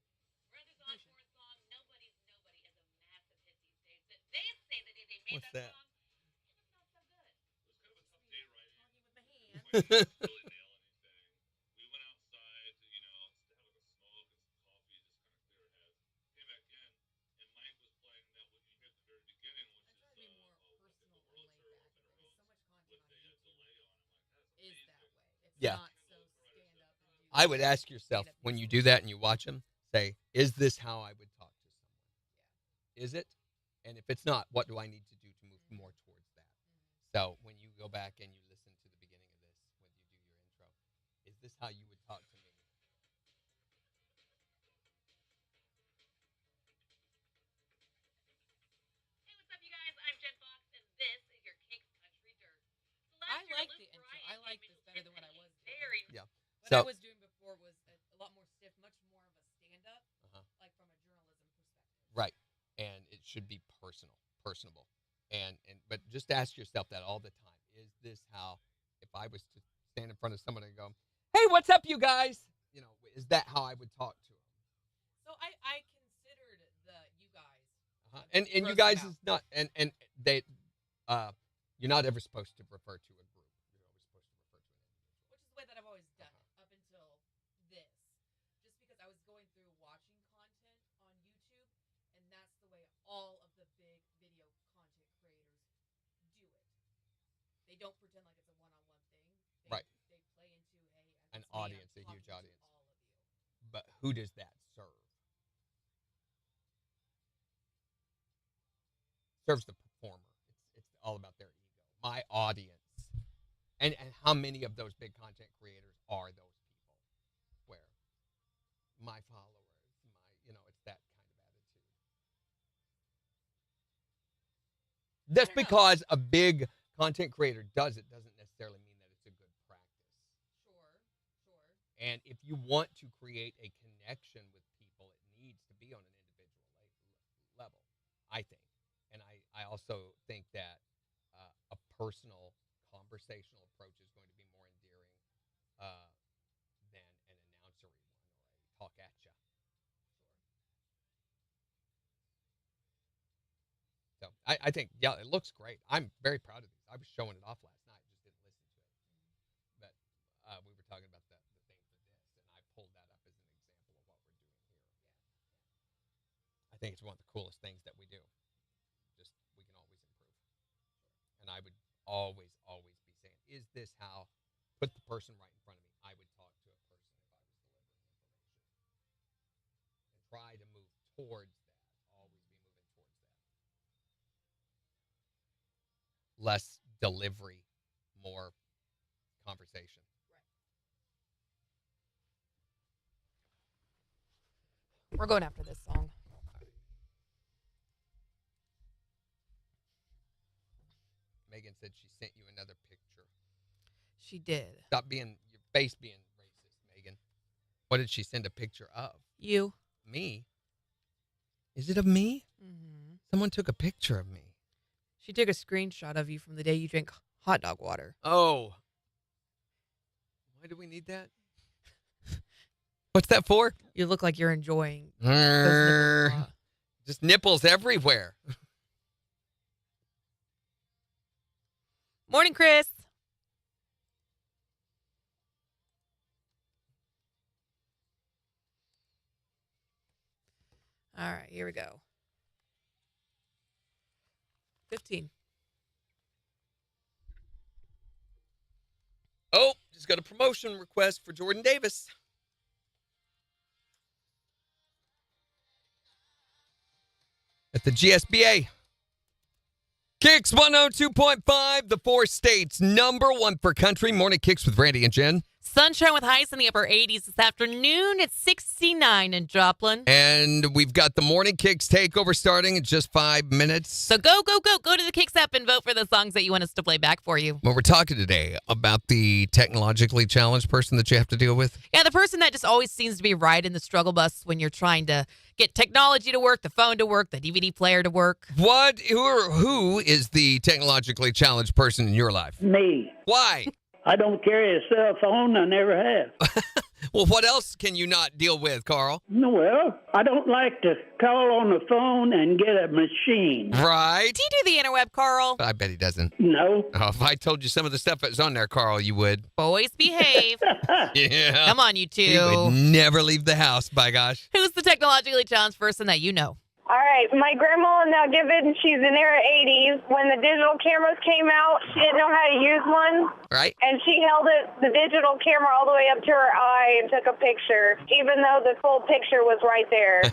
Brothers Osborne song "Nobody's Nobody" is a massive hit these days. But they say that they made What's that that? song, it was not so good. It was kind of a tough day writing. Talking with my hand. My hands really nail anything. We went outside, to have like a smoke and some coffee, just kind of clear our heads. Came back in, and Mike was playing that what you hear at the very beginning, which I try to be more personal and laid back because so much content on YouTube delay on it. I'm like, that's is amazing. that way. It's Yeah. not so stand up and do. I would ask yourself when you do that and you watch them, say, is this how I would talk to someone? Yeah. Is it? And if it's not, what do I need to do to move more towards that? So when you go back and you listen to the beginning of this, when you do your intro, is this how you would talk to me? Hey, what's up, you guys? I'm Jen Fox, and this is your KIX Country Dirt. So last I year, like Luke the intro. Bryan I gave like Mitchell this better than what I Tenpenny was a doing. very Yeah. What So I was doing before was a lot more stiff, much more of a stand-up, like from a journalism perspective. right, and it should be personable, and but just ask yourself that all the time. Is this how? If I was to stand in front of someone and go, "Hey, what's up, you guys?" Is that how I would talk to them? So I considered the you guys. And you grossing guys out. is not, and they, you're not ever supposed to refer to a group. You're always supposed to refer to an individual. Which is the way that I've always done it up until this. Just because I was going through watching content on YouTube, and that's the way all of the big video content creators do it. They don't pretend like it's a one-on-one thing. Right. They play into An it's me, I'm audience, a huge talking to audience. all of you. But who does that serve? Serves the performer. It's all about their ego. My audience. And how many of those big content creators are those people? Where my followers, it's that kind of attitude. Just because a big content creator does it doesn't necessarily mean that it's a good practice. Sure. And if you want to create a connection with people, it needs to I think. And I also think that a personal conversational approach is going to be more endearing than an announcery one or a talk at ya. So I think, yeah, it looks great. I'm very proud of these. I was showing it off last night, just didn't listen to it. But we were talking about the thing for this, and I pulled that up as an example of what we're doing here. I think it's one of the coolest things that we do. Just, we can always improve. And I would always, always be saying, is this how, put the person right in front of me, I would talk to a person if I was delivering information. And try to move towards that. Always be moving towards that. Less delivery, more conversation. We're going after this song. Megan said she sent you another picture. She did. Stop being, your face being racist, Megan. What did she send a picture of? You. Me? Is it of me? Mm-hmm. Someone took a picture of me. She took a screenshot of you from the day you drank hot dog water. Oh. Why do we need that? What's that for? You look like you're enjoying those nipples a lot. Just nipples everywhere. Morning, Chris. All right, here we go. 15. Oh, just got a promotion request for Jordan Davis. At the GSBA. KIX 102.5, the 4 states, #1 for country. Morning KIX with Randy and Jen. Sunshine with highs in the upper 80s this afternoon. It's 69 in Joplin. And we've got the Morning KIX takeover starting in just 5 minutes. So go to the KIX app and vote for the songs that you want us to play back for you. Well, we're talking today about the technologically challenged person that you have to deal with. Yeah, the person that just always seems to be right in the struggle bus when you're trying to get technology to work, the phone to work, the DVD player to work. Who is the technologically challenged person in your life? Me. Why? I don't carry a cell phone. I never have. Well, what else can you not deal with, Carl? Well, I don't like to call on the phone and get a machine. Right. Do you do the interweb, Carl? I bet he doesn't. No. Oh, if I told you some of the stuff that's on there, Carl, you would. Boys behave. Yeah. Come on, you two. He would never leave the house, by gosh. Who's the technologically challenged person that you know? All right, my grandma, now given she's in her 80s, when the digital cameras came out, she didn't know how to use one. Right. And she held the digital camera all the way up to her eye and took a picture, even though the full picture was right there.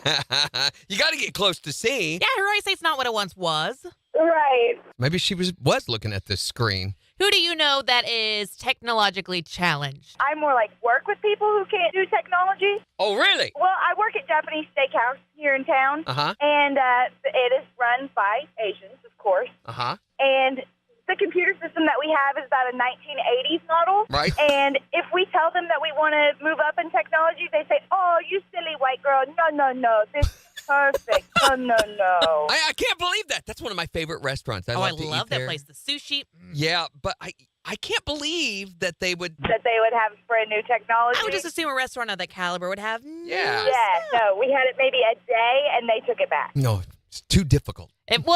You got to get close to see. Yeah, her eyesight's not what it once was. Right. Maybe she was looking at this screen. Who do you know that is technologically challenged? I more like work with people who can't do technology. Oh, really? Well, I work at Japanese Steakhouse here in town. Uh-huh. And it is run by Asians, of course. Uh-huh. And the computer system that we have is about a 1980s model. Right. And if we tell them that we want to move up in technology, they say, "Oh, you silly white girl. No. This is perfect. No. I can't believe that. That's one of my favorite restaurants. I love that there. place. The sushi. Yeah, but I can't believe that they would... That they would have brand new technology. I would just assume a restaurant of that caliber would have. Yeah. Yeah, no. We had it maybe a day, and they took it back. No, it's too difficult. If it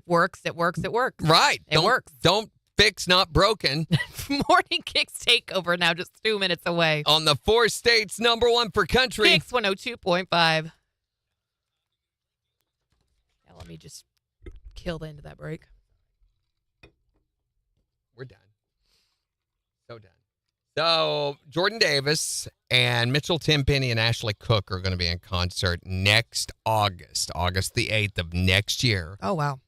works, it works. Right. It works. Don't fix not broken. Morning KIX takeover now just 2 minutes away. On the 4 states, #1 for country. KIX 102.5. Now let me just kill the end of that break. We're done. So done. So Jordan Davis and Mitchell Tenpenny and Ashley Cook are going to be in concert next August the 8th of next year. Oh, wow.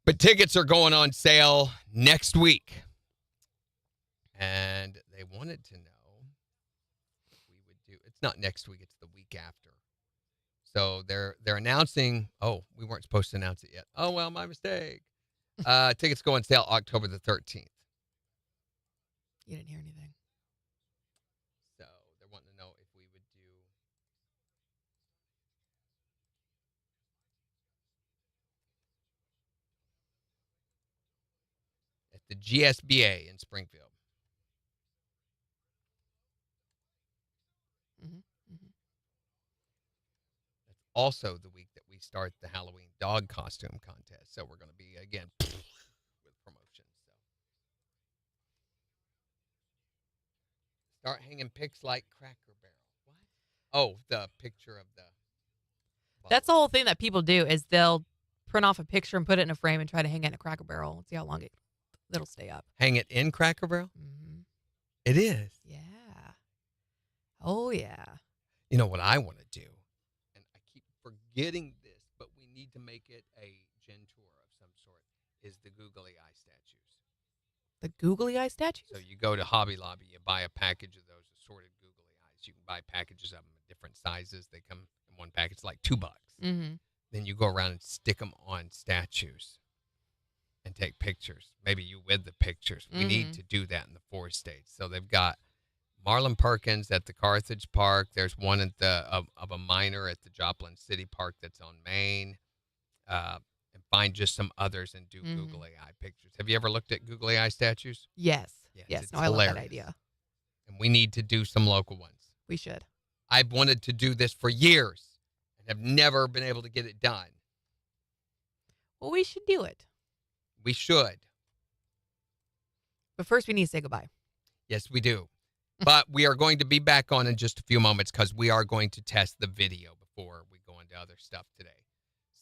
But tickets are going on sale next week. And they wanted to know if we would do, it's not next week, it's the week after. So they're announcing, oh, we weren't supposed to announce it yet. Oh, well, my mistake. Tickets go on sale October the 13th. You didn't hear anything. So they're wanting to know if we would do the GSBA in Springfield. That's also the week that we start the Halloween dog costume contest. So we're going to be, again, with promotions. So start hanging pics like Cracker Barrel. What? Oh, the picture of the... That's the whole thing that people do is they'll print off a picture and put it in a frame and try to hang it in a Cracker Barrel and see how long it'll stay up. Hang it in Cracker Barrel? Mm-hmm. It is. Yeah. Oh, yeah. You know what I want to do? And I keep forgetting this, but we need to make it a gin tour of some sort, is the googly eye statues. The googly eye statues? So you go to Hobby Lobby, you buy a package of those assorted googly eyes. You can buy packages of them in different sizes. They come in one package, like $2. Mm-hmm. Then you go around and stick them on statues and take pictures. Maybe you with the pictures. We need to do that in the 4 states. So they've got Marlon Perkins at the Carthage Park. There's one at the of a miner at the Joplin City Park that's on Main. And find just some others and do googly eye pictures. Have you ever looked at googly eye statues? Yes. Yes. No, I love that idea. And we need to do some local ones. We should. I've wanted to do this for years and have never been able to get it done. Well, we should do it. We should. But first, we need to say goodbye. Yes, we do. But we are going to be back on in just a few moments because we are going to test the video before we go into other stuff today.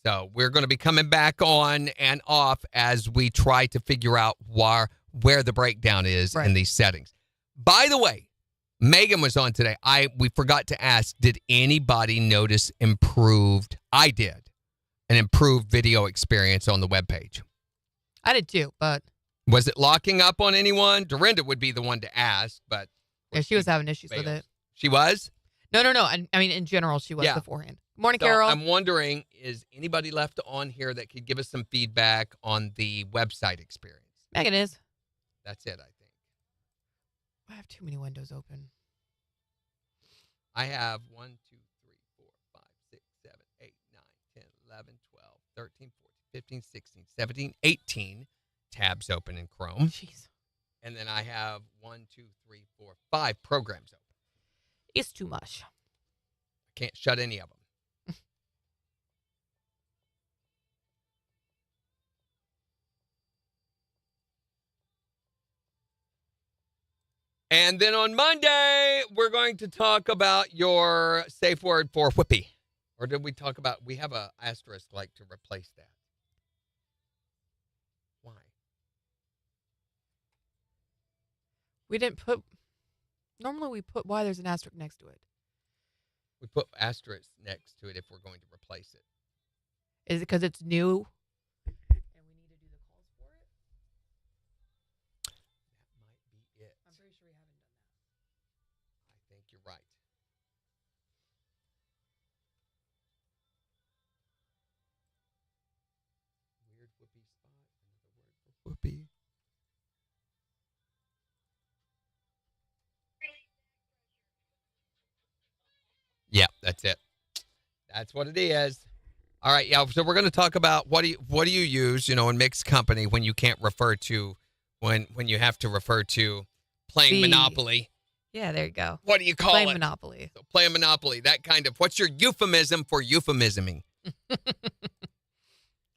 So we're going to be coming back on and off as we try to figure out where the breakdown is in these settings. By the way, Megan was on today. We forgot to ask, did anybody notice I did, an improved video experience on the webpage? I did too, but... Was it locking up on anyone? Dorinda would be the one to ask, but... Yeah, she was having issues with it. She was? No. I mean, in general, she was beforehand. Morning, So Carol. I'm wondering, is anybody left on here that could give us some feedback on the website experience? Megan is. That's it, I think. I have too many windows open. I have 1, 2, 3, 4, 5, 6, 7, 8, 9, 10, 11, 12, 13, 14, 15, 16, 17, 18 tabs open in Chrome. Jeez. And then I have 1, 2, 3, 4, 5 programs open. It's too much. I can't shut any of them. And then on Monday, we're going to talk about your safe word for whippy. Or did we talk about, we have a asterisk like to replace that. Why? We didn't put, normally we put why there's an asterisk next to it. We put asterisk next to it if we're going to replace it. Is it because it's new? I'm pretty sure we haven't done that. I think you're right. Weird whoopee spot. Another word for whoopee. Yeah, that's it. That's what it is. All right, yeah. So we're going to talk about what do you use, in mixed company when you can't refer to when you have to refer to playing Monopoly. Yeah, there you go. What do you call playing it? Monopoly. So playing Monopoly. That kind of. What's your euphemism for euphemisming?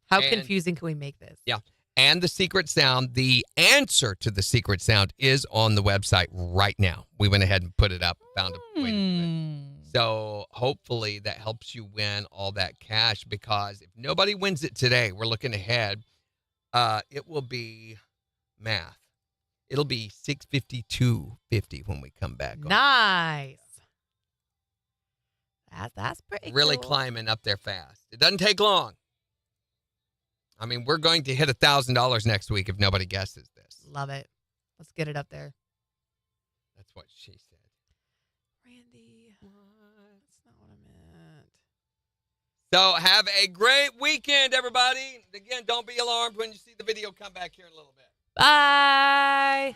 How confusing can we make this? Yeah. And the secret sound, the answer to the secret sound is on the website right now. We went ahead and put it up, found a way to do it. So hopefully that helps you win all that cash because if nobody wins it today, we're looking ahead. It will be math. It'll be $652.50 when we come back. Nice. That's pretty really cool. Climbing up there fast. It doesn't take long. I mean, we're going to hit $1,000 next week if nobody guesses this. Love it. Let's get it up there. That's what she said. Randy. That's not what I meant. So have a great weekend, everybody. Again, don't be alarmed when you see the video come back here in a little bit. Bye.